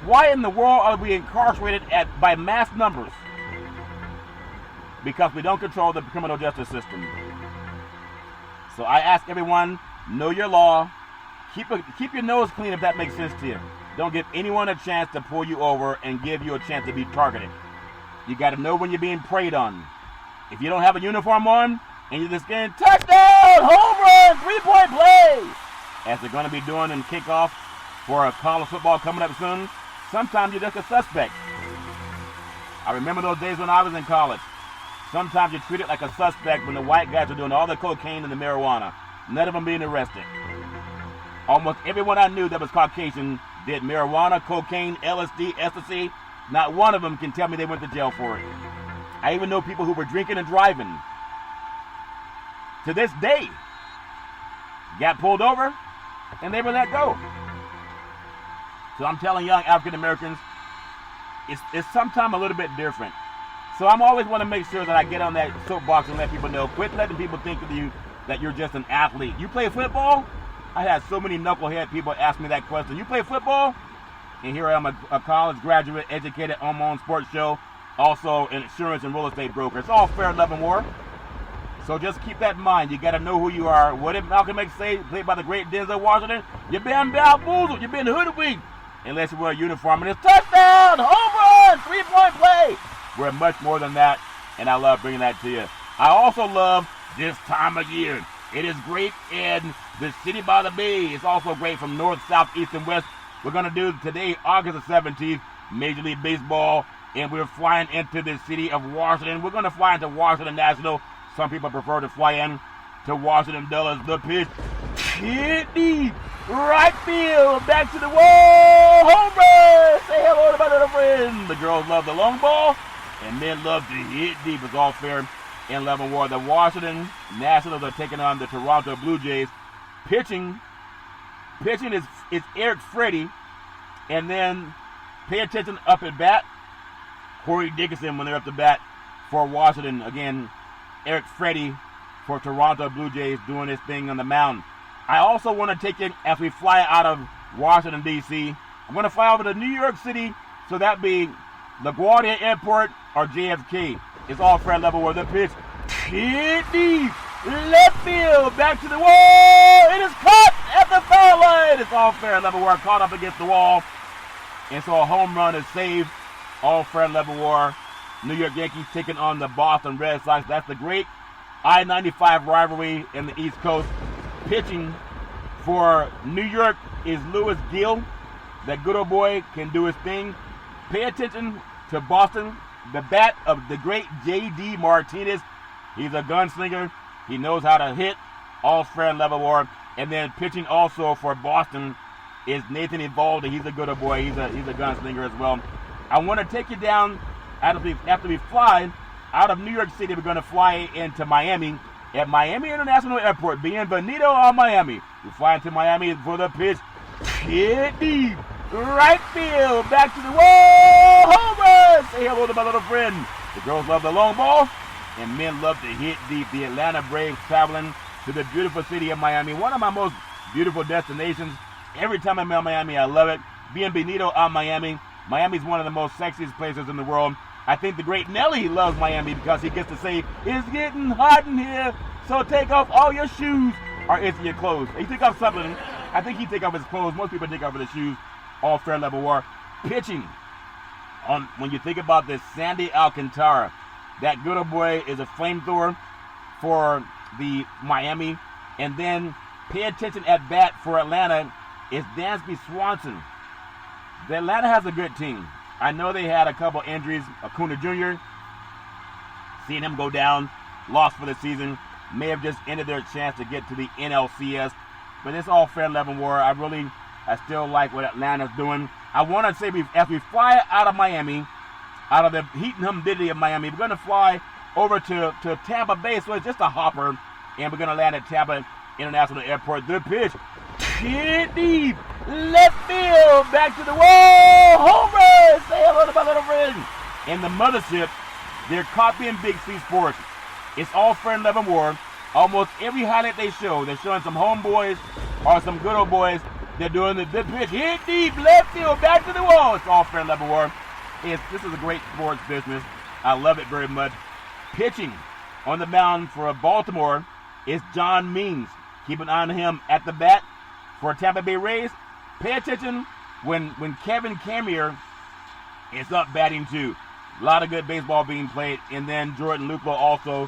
Why in the world are we incarcerated by mass numbers? Because we don't control the criminal justice system. So I ask everyone, know your law. Keep your nose clean if that makes sense to you. Don't give anyone a chance to pull you over and give you a chance to be targeted. You got to know when you're being preyed on. If you don't have a uniform on and you're just getting touchdown, home run, three-point play, as they're going to be doing in kickoff for a college football coming up soon, sometimes you're just a suspect. I remember those days when I was in college. Sometimes you're treated like a suspect when the white guys are doing all the cocaine and the marijuana. None of them being arrested. Almost everyone I knew that was Caucasian did marijuana, cocaine, LSD, ecstasy. Not one of them can tell me they went to jail for it. I even know people who were drinking and driving. To this day, got pulled over and they were let go. So I'm telling young African Americans, it's sometimes a little bit different. So I'm always want to make sure that I get on that soapbox and let people know, quit letting people think of you that you're just an athlete. You play football? I had so many knucklehead people ask me that question. You play football? And here I am, a college graduate, educated, on my own sports show, also an insurance and real estate broker. It's all fair, love, and war. So just keep that in mind. You got to know who you are. What did Malcolm X say, played by the great Denzel Washington? You've been bamboozled. You've been hoodwinked. Unless you wear a uniform and it's touchdown, home run, three-point play. We're much more than that, and I love bringing that to you. I also love this time of year. It is great in the city by the bay. It's also great from north, south, east, and west. We're going to do today, August the 17th, Major League Baseball, and we're flying into the city of Washington. We're going to fly into Washington National. Some people prefer to fly in to Washington Dulles. The pitch hit deep, right field, back to the wall, home run. Say hello to my little friend. The girls love the long ball, and men love to hit deep. It's all fair in love and war. The Washington Nationals are taking on the Toronto Blue Jays. Pitching is Eric Freddie, and then pay attention up at bat, Corey Dickerson when they're up to bat for Washington. Again, Eric Freddie for Toronto Blue Jays doing his thing on the mound. I also want to take it as we fly out of Washington, D.C. I'm going to fly over to New York City, so that be LaGuardia Airport or JFK. It's all fair level where the pitch hit deep, left field, back to the wall. It is caught at the foul line. It's all fair level war, caught up against the wall. And so a home run is saved. All fair level war. New York Yankees taking on the Boston Red Sox. That's the great I-95 rivalry in the East Coast. Pitching for New York is Louis Gill. That good old boy can do his thing. Pay attention to Boston. The bat of the great J.D. Martinez. He's a gunslinger. He knows how to hit. All fair level war. And then pitching also for Boston is Nathan Eovaldi. He's a good old boy. He's a gunslinger as well. I want to take you down after we fly out of New York City. We're going to fly into Miami at Miami International Airport. Bienvenido a Miami. We fly into Miami for the pitch. Hit deep. Right field. Back to the wall. Home run. Say hello to my little friend. The girls love the long ball, and men love to hit deep. The Atlanta Braves traveling to the beautiful city of Miami. One of my most beautiful destinations. Every time I'm in Miami, I love it. Bienvenido a Miami. Miami's one of the most sexiest places in the world. I think the great Nelly loves Miami because he gets to say, it's getting hot in here, so take off all your shoes, or it's your clothes. He took off something. I think he take off his clothes. Most people take off his shoes. All fair level war. Pitching. When you think about this, Sandy Alcantara, that good old boy is a flamethrower for the Miami. And then pay attention at bat for Atlanta is Dansby Swanson. The Atlanta has a good team. I know they had a couple injuries. Acuna Jr., seeing him go down, lost for the season, may have just ended their chance to get to the NLCS. But it's all fair level war. I really I still like what Atlanta's doing. I want to say as we fly out of Miami, out of the heat and humidity of Miami, we're going to fly over to Tampa Bay, so it's just a hopper, and we're going to land at Tampa International Airport. The pitch, hit deep, left field, back to the wall, home run! Say hello to my little friend. In the mothership, they're copying Big C Sports. It's all fair and love and war. Almost every highlight they show, they're showing some homeboys or some good old boys. They're doing the pitch, hit deep, left field, back to the wall. It's all fair and love and war. This is a great sports business. I love it very much. Pitching on the mound for Baltimore is John Means. Keep an eye on him at the bat for Tampa Bay Rays. Pay attention when Kevin Kamier is up batting too. A lot of good baseball being played. And then Jordan Lupo also.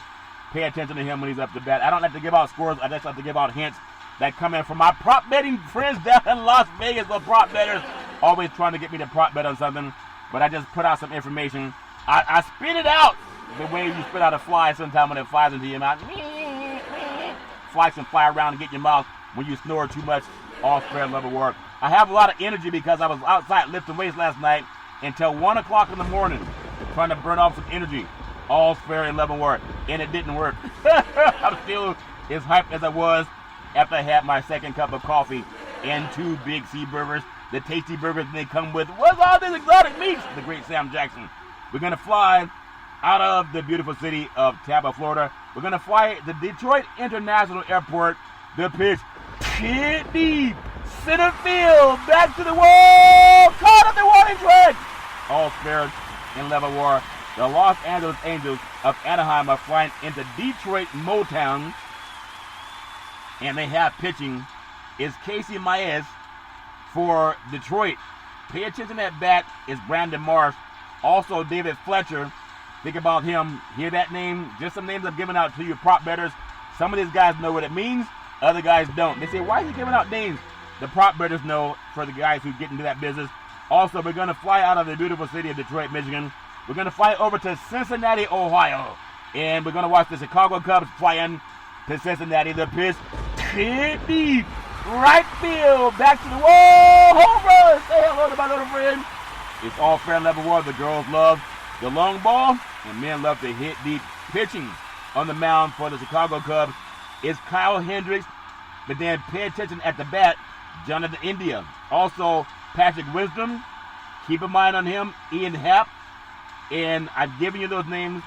Pay attention to him when he's up to bat. I don't have to give out scores. I just have to give out hints that come in from my prop betting friends down in Las Vegas. The prop bettors always trying to get me to prop bet on something. But I just put out some information. I spit it out the way you spit out a fly sometime when it flies into your mouth. Flies can fly around and get in your mouth when you snore too much. All fair and love and war. I have a lot of energy because I was outside lifting weights last night until 1 o'clock in the morning trying to burn off some energy. All fair and love and war. And it didn't work. I'm still as hyped as I was after I had my second cup of coffee and 2 Big C burgers. The tasty burgers they come with. What's all this exotic meats? The great Sam Jackson. We're going to fly out of the beautiful city of Tampa, Florida. We're going to fly to Detroit International Airport. The pitch, hit deep, center field, back to the wall, caught up the warning track. All fair and love and war. The Los Angeles Angels of Anaheim are flying into Detroit Motown, and they have pitching is Casey Maez for Detroit. Pay attention at bat is Brandon Marsh. Also David Fletcher. Think about him. Hear that name? Just some names I've given out to you prop bettors. Some of these guys know what it means. Other guys don't. They say, why is he giving out names? The prop bettors know for the guys who get into that business. Also, we're going to fly out of the beautiful city of Detroit, Michigan. We're going to fly over to Cincinnati, Ohio. And we're going to watch the Chicago Cubs flying to Cincinnati. The pitch, hit deep, right field, back to the wall, home run. Say hello to my little friend. It's all fair and level war. The girls love the long ball, and men love to hit deep. Pitching on the mound for the Chicago Cubs is Kyle Hendricks. But then pay attention at the bat, Jonathan India. Also, Patrick Wisdom. Keep in mind on him, Ian Happ. And I've given you those names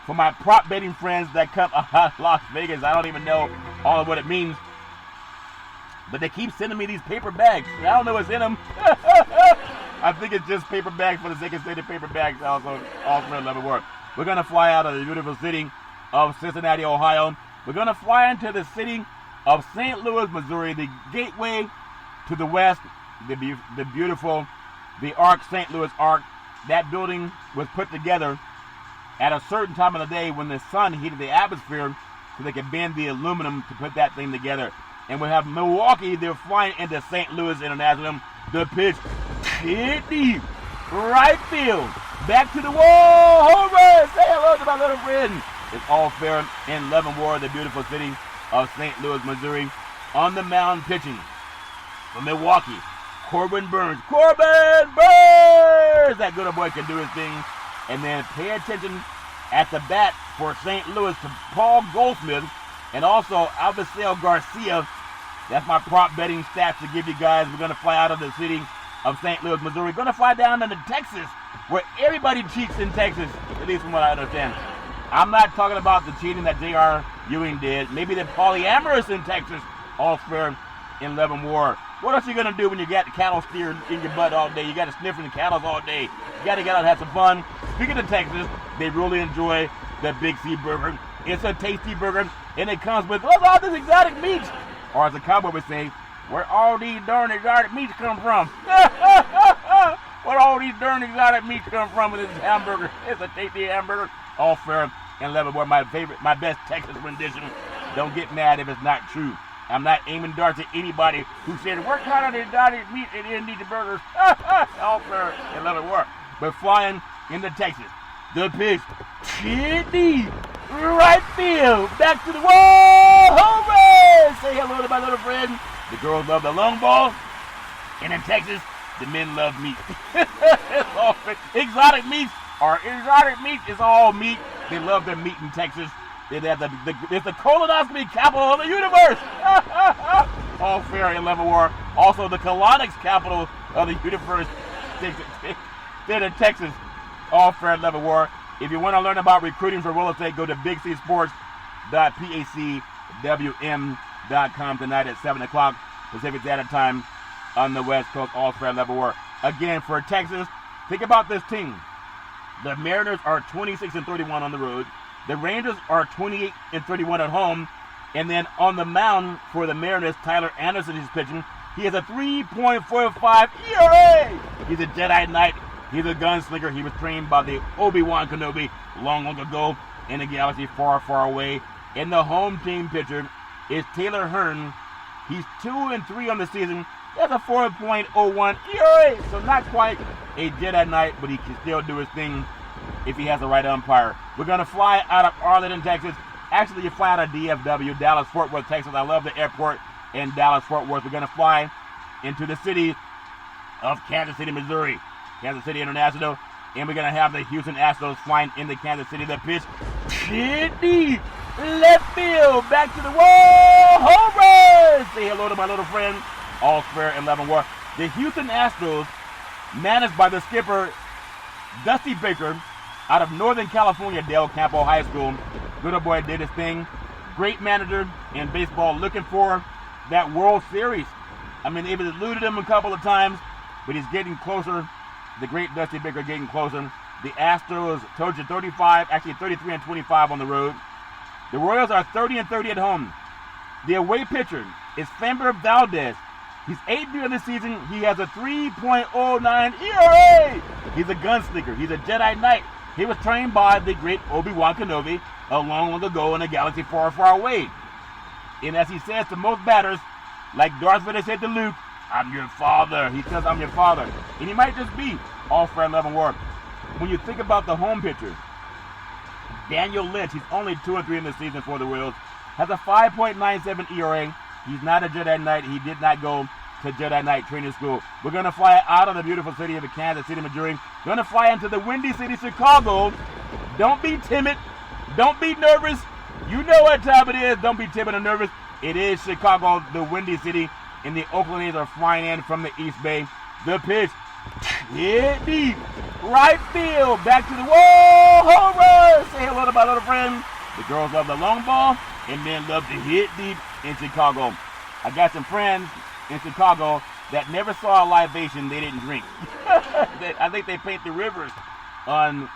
for my prop betting friends that come out of Las Vegas. I don't even know all of what it means. But they keep sending me these paper bags. I don't know what's in them. I think it's just paper bags for the sake of saying paper bags. Also for love and work. We're going to fly out of the beautiful city of Cincinnati, Ohio. We're going to fly into the city of St. Louis, Missouri, the gateway to the west, the beautiful, the Arc, St. Louis Arc. That building was put together at a certain time of the day when the sun heated the atmosphere so they could bend the aluminum to put that thing together. And we have Milwaukee, they're flying into St. Louis International. The pitch, hit deep, right field, back to the wall, home run. Say hello to my little friend. It's all fair in love and war, the beautiful city of St. Louis, Missouri. On the mound pitching from Milwaukee, Corbin Burns. Corbin Burns! That good old boy can do his thing. And then pay attention at the bat for St. Louis to Paul Goldsmith and also Alvacel Garcia. That's my prop betting stats to give you guys. We're going to fly out of the city of St. Louis, Missouri. We're going to fly down into Texas, where everybody cheats in Texas, at least from what I understand. I'm not talking about the cheating that J.R. Ewing did. Maybe they're polyamorous in Texas. All fair in love and war. What else are you going to do when you got cattle steered in your butt all day? You got to sniff the cattle all day. You got to get out and have some fun. Speaking of Texas, they really enjoy the Big C burger. It's a tasty burger, and it comes with all this exotic meats. Or as the cowboy would say, where all these darn exotic meats come from? Where all these darn exotic meats come from with this hamburger? It's a tasty hamburger. All fair and love and war. My best Texas rendition. Don't get mad if it's not true. I'm not aiming darts at anybody who said, work hard on the exotic meat and didn't eat the burgers. All fair and love and war. But flying into Texas, the pitch, hit deep, right field, back to the wall, home run! Say hello to my little friend. The girls love the long ball. And in Texas, the men love meat. It's all exotic meats is all meat. They love their meat in Texas. It's the colonoscopy capital of the universe. All fair and level war. Also the colonics capital of the universe. They're in Texas. All fair and level war. If you want to learn about recruiting for real estate, go to bigcsports.pacwm.com tonight at 7 o'clock Pacific Standard Time on the West Coast. All fair and level war. Again, for Texas, think about this team. The Mariners are 26-31 on the road. The Rangers are 28-31 at home. And then on the mound for the Mariners, Tyler Anderson is pitching. He has a 3.45 ERA. He's a Jedi Knight. He's a gunslinger. He was trained by the Obi-Wan Kenobi long ago in a galaxy far, far away. And the home team pitcher is Taylor Hearn. He's 2-3 on the season. He has a 4.01 ERA. So not quite a Jedi Knight, but he can still do his thing if he has the right umpire. We're going to fly out of Arlington, Texas. Actually, you fly out of DFW, Dallas-Fort Worth, Texas. I love the airport in Dallas-Fort Worth. We're going to fly into the city of Kansas City, Missouri. Kansas City International. And we're going to have the Houston Astros flying into Kansas City. The pitch hit deep. Left field. Back to the wall. Home run. Say hello to my little friend. All fair and level war. The Houston Astros, managed by the skipper, Dusty Baker, out of Northern California, Del Campo High School. Good old boy did his thing. Great manager in baseball, looking for that World Series. I mean, they've eluded him a couple of times, but he's getting closer. The great Dusty Baker getting closer. The Astros told you 33-25 on the road. The Royals are 30-30 at home. The away pitcher is Framber Valdez. He's 8-3 in the season. He has a 3.09 ERA. He's a gunslinger. He's a Jedi Knight. He was trained by the great Obi-Wan Kenobi a long ago in a galaxy far, far away. And as he says to most batters, like Darth Vader said to Luke, I'm your father. He says, I'm your father. And he might just be all fair and level war. When you think about the home pitchers, Daniel Lynch, he's only 2-3 in the season for the Royals, has a 5.97 ERA. He's not a Jedi Knight. He did not go to Jedi Knight training school. We're going to fly out of the beautiful city of Kansas City, Missouri. Going to fly into the windy city, Chicago. Don't be timid. Don't be nervous. You know what time it is. Don't be timid or nervous. It is Chicago, the windy city, and the Oakland A's are flying in from the East Bay. The pitch hit deep. Right field. Back to the wall. Home run. Say hello to my little friend. The girls love the long ball and men love to hit deep in Chicago. I got some friends in Chicago that never saw a libation they didn't drink. I think they paint the rivers on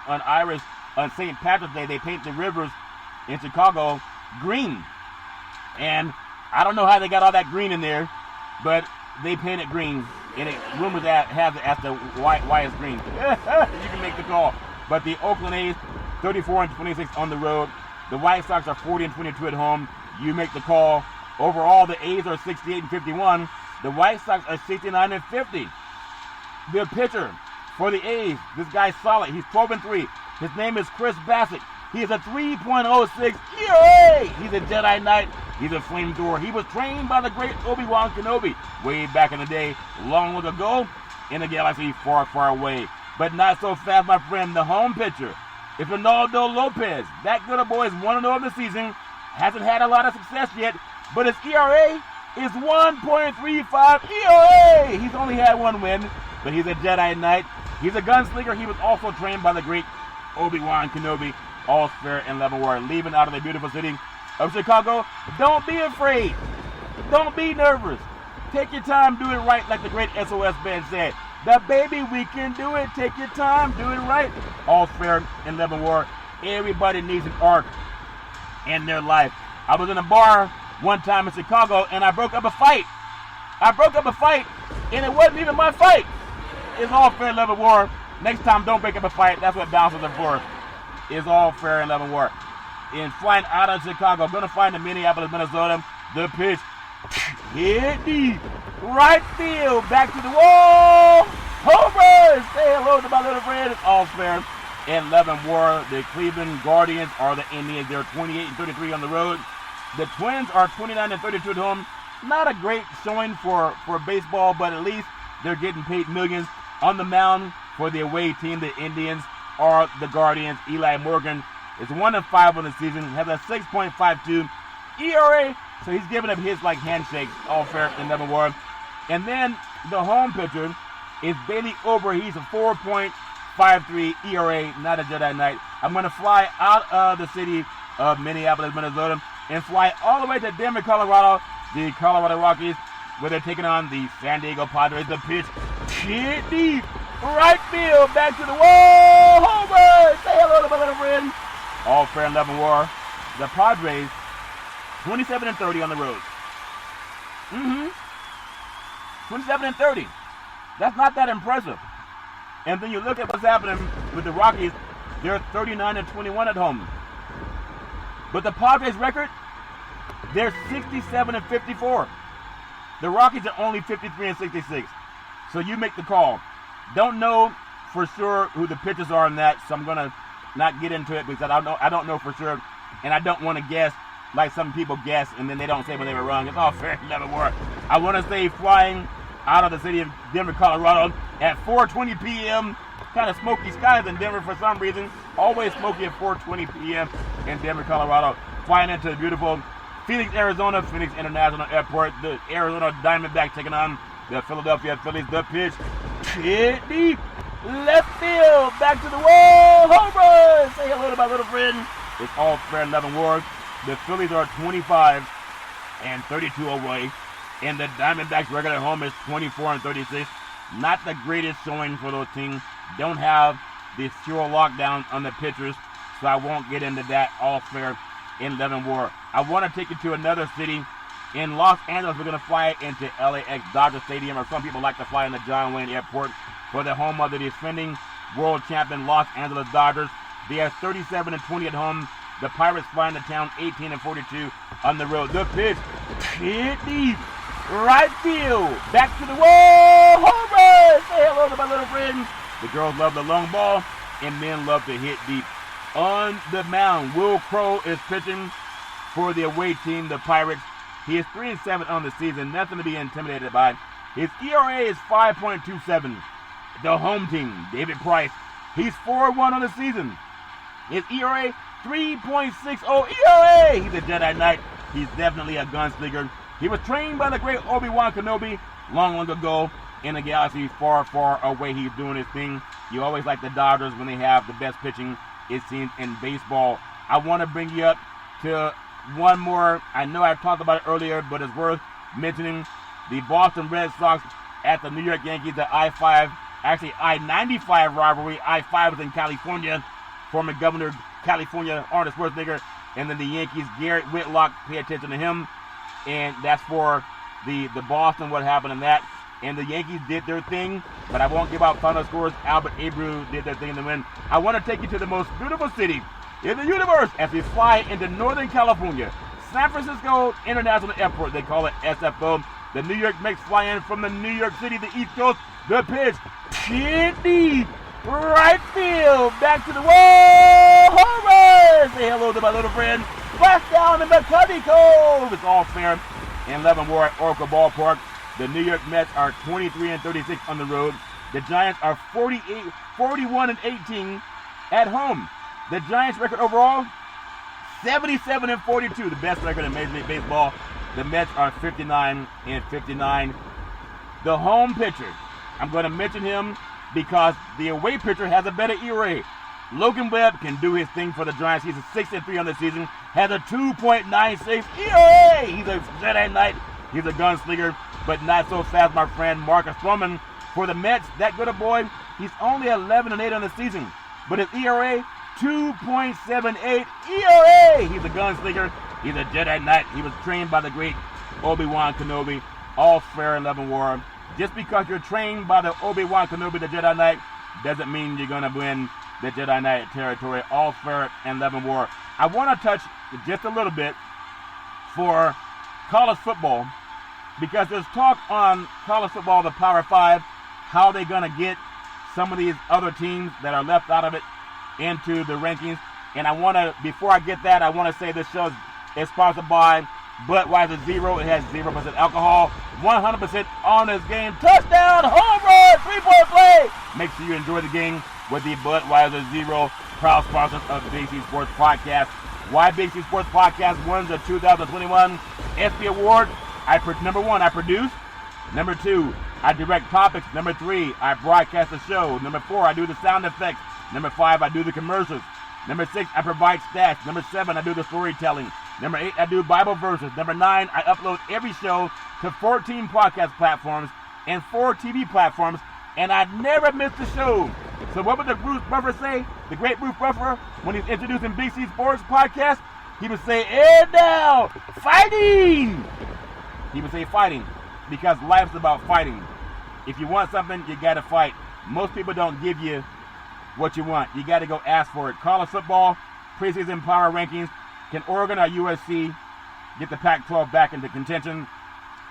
St. Patrick's Day. They paint the rivers in Chicago green. And I don't know how they got all that green in there, but they paint it green. And rumors have it as to why it's green. You can make the call. But the Oakland A's, 34-26 on the road. The White Sox are 40-22 at home. You make the call. Overall, the A's are 68-51. The White Sox are 69-50. The pitcher for the A's, this guy's solid. He's 12-3. His name is Chris Bassett. He has a 3.06 ERA. He's a Jedi Knight. He's a flamethrower. He was trained by the great Obi-Wan Kenobi way back in the day, long ago, in a galaxy far, far away. But not so fast, my friend. The home pitcher is Ronaldo Lopez. That good boy is 1-0 in the season. Hasn't had a lot of success yet, but his ERA is 1.35 ERA. He's only had one win, but he's a Jedi Knight. He's a gunslinger. He was also trained by the great Obi-Wan Kenobi. All fair and level war. Leaving out of the beautiful city of Chicago. Don't be afraid. Don't be nervous. Take your time. Do it right, like the great SOS band said. The baby, we can do it. Take your time. Do it right. All fair and level war. Everybody needs an arc in their life. I was in a bar one time in Chicago, and I broke up a fight. And it wasn't even my fight. It's all fair and level war. Next time, don't break up a fight. That's what bouncers are for. It's all fair and level war. In flying out of Chicago, I'm going to fly to Minneapolis, Minnesota. The pitch hit deep. Right field. Back to the wall. Home run. Say hello to my little friend. It's all fair and level war. The Cleveland Guardians are the Indians. They're 28-33 on the road. The Twins are 29-32 at home. Not a great showing for baseball, but at least they're getting paid millions. On the mound for the away team, the Indians or the Guardians, Eli Morgan is 1-5 on the season, has a 6.52 ERA, so he's giving up his like handshakes, all fair in number one. And then the home pitcher is Bailey Ober. He's a 4.53 ERA, not a Jedi Knight. I'm going to fly out of the city of Minneapolis, Minnesota, and fly all the way to Denver, Colorado, the Colorado Rockies, where they're taking on the San Diego Padres. The pitch, hit deep, right field, back to the wall, homer! Say hello to my little friend. All fair and love and war. The Padres, 27-30 on the road. 27-30. That's not that impressive. And then you look at what's happening with the Rockies. They're 39-21 at home. But the Padres record, they're 67-54. The Rockies are only 53-66. So you make the call. Don't know for sure who the pitchers are in that, so I'm gonna not get into it because I don't know for sure, and I don't want to guess like some people guess and then they don't say when they were wrong. It's all fair, never work. I want to say flying out of the city of Denver, Colorado at 4:20 p.m. Kind of smoky skies in Denver for some reason. Always smoky at 4:20 p.m. in Denver, Colorado. Flying into the beautiful Phoenix, Arizona, Phoenix International Airport. The Arizona Diamondbacks taking on the Philadelphia Phillies. The pitch, hit deep, left field, back to the wall, home run! Say hello to my little friend. It's all fair and love and war. The Phillies are 25-32 away, and the Diamondbacks record at home is 24-36. Not the greatest showing for those teams. Don't have the zero lockdown on the pitchers, so I won't get into that. All fair in love and war. I want to take you to another city. In Los Angeles, we're going to fly into LAX Dodger Stadium, or some people like to fly in the John Wayne Airport, for the home of the defending world champion Los Angeles Dodgers. They are 37-20 at home. The Pirates fly into town 18-42 on the road. The pitch, hit deep, right field, back to the wall, home run! Say hello to my little friend. The girls love the long ball, and men love to hit deep. On the mound, Will Crowe is pitching for the away team, the Pirates. He is 3-7 on the season, nothing to be intimidated by. His ERA is 5.27. The home team, David Price, he's 4-1 on the season. His ERA, 3.60 ERA. He's a Jedi Knight. He's definitely a gunslinger. He was trained by the great Obi-Wan Kenobi long ago in a galaxy far, far away. He's doing his thing. You always like the Dodgers when they have the best pitching, it seems, in baseball. I want to bring you up to one more. I know I talked about it earlier, but it's worth mentioning. The Boston Red Sox at the New York Yankees, the I-95 rivalry. I-5 is in California. Former Governor of California, Arnold Schwarzenegger, and then the Yankees, Garrett Whitlock. Pay attention to him. And that's for the Boston, what happened in that. And the Yankees did their thing, but I won't give out final scores. Albert Abreu did their thing in the win. I want to take you to the most beautiful city in the universe as we fly into Northern California. San Francisco International Airport, they call it SFO. The New York Mets fly in from the New York City, the East Coast. The pitch, hit deep, right field, back to the wall, home run! Say hello to my little friend. Flash down in McCovey Cove. It's all fair in love and war at Oracle Ballpark. The New York Mets are 23-36 on the road. The Giants are 41-18 at home. The Giants record overall, 77-42, the best record in Major League Baseball. The Mets are 59-59. The home pitcher, I'm going to mention him because the away pitcher has a better ERA. Logan Webb can do his thing for the Giants. He's a 6-3 on the season, has a 2.96 ERA. He's a Jedi Knight. He's a gunslinger, but not so fast, my friend Marcus Stroman. For the Mets, that good a boy, he's only 11-8 on the season, but his ERA, 2.78 ERA. He's a gunslinger. He's a Jedi Knight. He was trained by the great Obi-Wan Kenobi. All fair in love and war. Just because you're trained by the Obi-Wan Kenobi, the Jedi Knight, doesn't mean you're going to win the Jedi Knight territory. All fair and love and war. I want to touch just a little bit for college football, because there's talk on college football, the Power 5, how they're going to get some of these other teams that are left out of it into the rankings. And I want to, before I get that, I want to say this show is sponsored by Budweiser Zero. It has 0% alcohol, 100% honest game. Touchdown, home run, 3-point play. Make sure you enjoy the game with the Budweiser Zero, proud sponsors of Big C Sports Podcast. Why Big C Sports Podcast won the 2021 Espy Award? Number 1, I produce. Number 2, I direct topics. Number 3, I broadcast the show. Number 4, I do the sound effects. Number 5, I do the commercials. Number 6, I provide stats. Number 7, I do the storytelling. Number 8, I do Bible verses. Number 9, I upload every show to 14 podcast platforms and 4 TV platforms, and I never miss the show. So what would the Bruce Buffer say? The great Bruce Buffer, when he's introducing Big C Sports Podcast, he would say, and now, fighting! He would say fighting, because life's about fighting. If you want something, you got to fight. Most people don't give you what you want. You got to go ask for it. College football, preseason power rankings. Can Oregon or USC get the Pac-12 back into contention?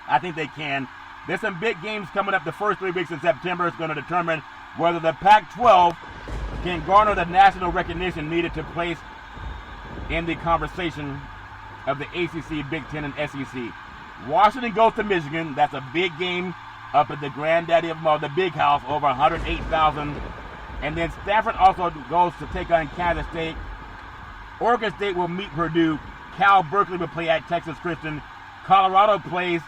I think they can. There's some big games coming up the first 3 weeks in September. It's going to determine whether the Pac-12 can garner the national recognition needed to place in the conversation of the ACC, Big Ten, and SEC. Washington goes to Michigan. That's a big game up at the granddaddy of them all, the Big House, over 108,000. And then Stanford also goes to take on Kansas State. Oregon State will meet Purdue. Cal Berkeley will play at Texas Christian. Colorado plays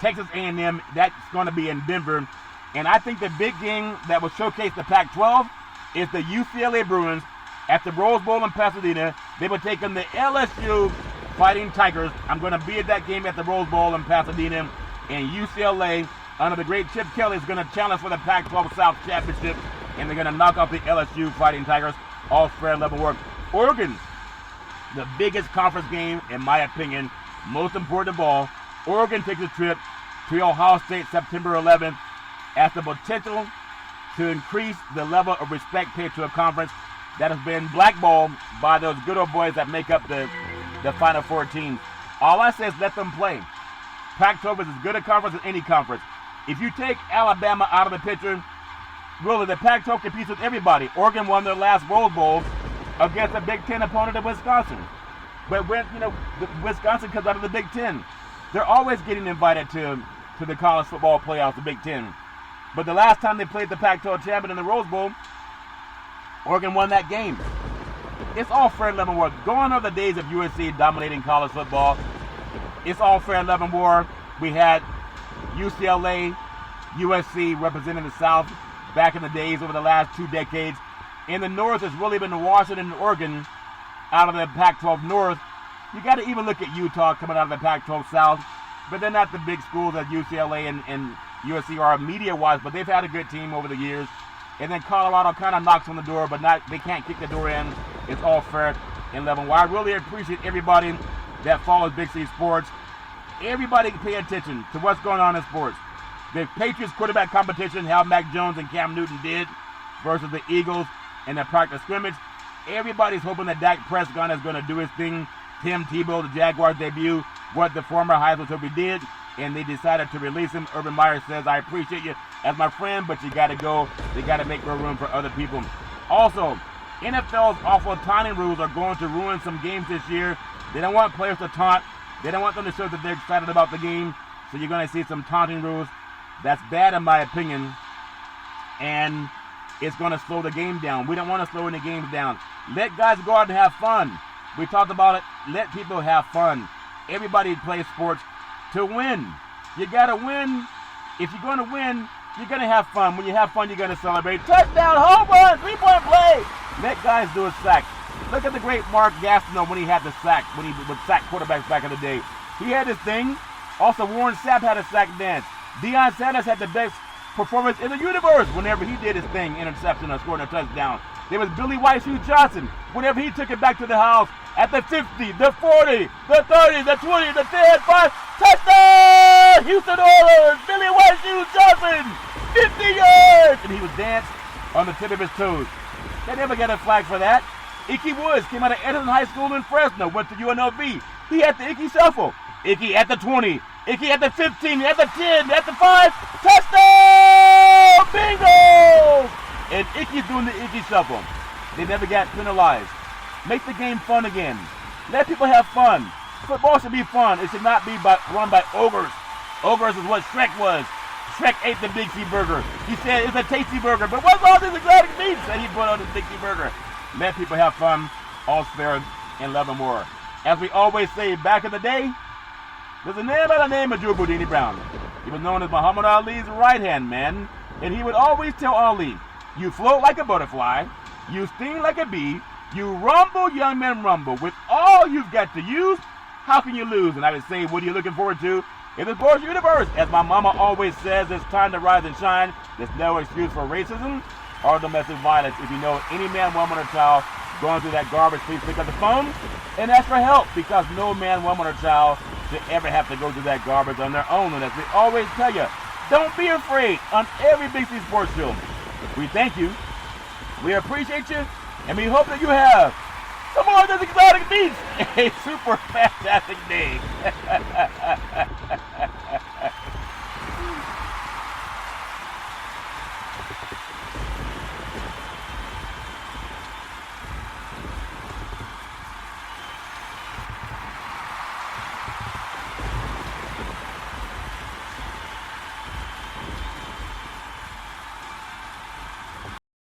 Texas A&M. That's going to be in Denver. And I think the big game that will showcase the Pac-12 is the UCLA Bruins at the Rose Bowl in Pasadena. They will take on the LSU Fighting Tigers. I'm going to be at that game at the Rose Bowl in Pasadena. And UCLA, under the great Chip Kelly, is going to challenge for the Pac-12 South Championship. And they're going to knock off the LSU Fighting Tigers. All fair level work. Oregon, the biggest conference game, in my opinion, most important of all. Oregon takes a trip to Ohio State September 11th as the potential to increase the level of respect paid to a conference that has been blackballed by those good old boys that make up the Final Four teams. All I say is let them play. Pac-12 is as good a conference as any conference. If you take Alabama out of the picture, really the Pac-12 competes with everybody. Oregon won their last Rose Bowl against a Big Ten opponent of Wisconsin. But when Wisconsin comes out of the Big Ten, they're always getting invited to the college football playoffs, the Big Ten. But the last time they played the Pac-12 champion in the Rose Bowl, Oregon won that game. It's all fair and level war. Gone are the days of USC dominating college football. It's all fair and level war. We had UCLA, USC representing the South back in the days over the last 2 decades. In the North, it's really been Washington and Oregon out of the Pac-12 North. You got to even look at Utah coming out of the Pac-12 South, but they're not the big schools that UCLA and USC are media-wise, but they've had a good team over the years. And then Colorado kind of knocks on the door, but they can't kick the door in. It's all fair and level. Well, I really appreciate everybody that follows Big C Sports. Everybody pay attention to what's going on in sports. The Patriots quarterback competition, how Mac Jones and Cam Newton did versus the Eagles in the practice scrimmage. Everybody's hoping that Dak Prescott is going to do his thing. Tim Tebow, the Jaguars debut, what the former Heisman Trophy did, and they decided to release him. Urban Meyer says, I appreciate you as my friend, but you got to go. They got to make more room for other people. Also, NFL's awful taunting rules are going to ruin some games this year. They don't want players to taunt. They don't want them to show that they're excited about the game. So you're going to see some taunting rules. That's bad in my opinion. And it's going to slow the game down. We don't want to slow any games down. Let guys go out and have fun. We talked about it. Let people have fun. Everybody plays sports to win. You got to win. If you're going to win, you're going to have fun. When you have fun, you're going to celebrate. Touchdown, home run, 3-point play. Let guys do a sack. Look at the great Mark Gastineau when he had the sack, when he would sack quarterbacks back in the day. He had his thing. Also, Warren Sapp had a sack dance. Deion Sanders had the best performance in the universe whenever he did his thing, interception or scoring a touchdown. There was Billy White Shoe Johnson whenever he took it back to the house at the 50, the 40, the 30, the 20, the 10, 5, touchdown! Houston Oilers, Billy White Shoe Johnson, 50 yards! And he was danced on the tip of his toes. They never got a flag for that. Icky Woods came out of Edison High School in Fresno, went to UNLV. He had the Icky Shuffle. Icky at the 20, Icky at the 15, at the 10, at the 5, touchdown! Bingo! And Icky's doing the Icky Shuffle. They never got penalized. Make the game fun again. Let people have fun. Football should be fun. It should not be run by ogres. Ogres is what Shrek was. Shrek ate the Big C burger. He said it's a tasty burger, but what's all these exotic meats that he put on the Big C burger? Let people have fun, all spare, and love them more. As we always say back in the day, there's a man by the name of Joe Boudini Brown. He was known as Muhammad Ali's right-hand man, and he would always tell Ali, you float like a butterfly, you sting like a bee, you rumble, young man, rumble. With all you've got to use, how can you lose? And I would say, what are you looking forward to in the sports universe? As my mama always says, it's time to rise and shine. There's no excuse for racism or domestic violence. If you know any man, woman, or child going through that garbage, please pick up the phone and ask for help, because no man, woman, or child should ever have to go through that garbage on their own. And as we always tell you, don't be afraid on every Big C Sports Show. We thank you, we appreciate you, and we hope that you have some more of this exotic meats. A super fantastic day.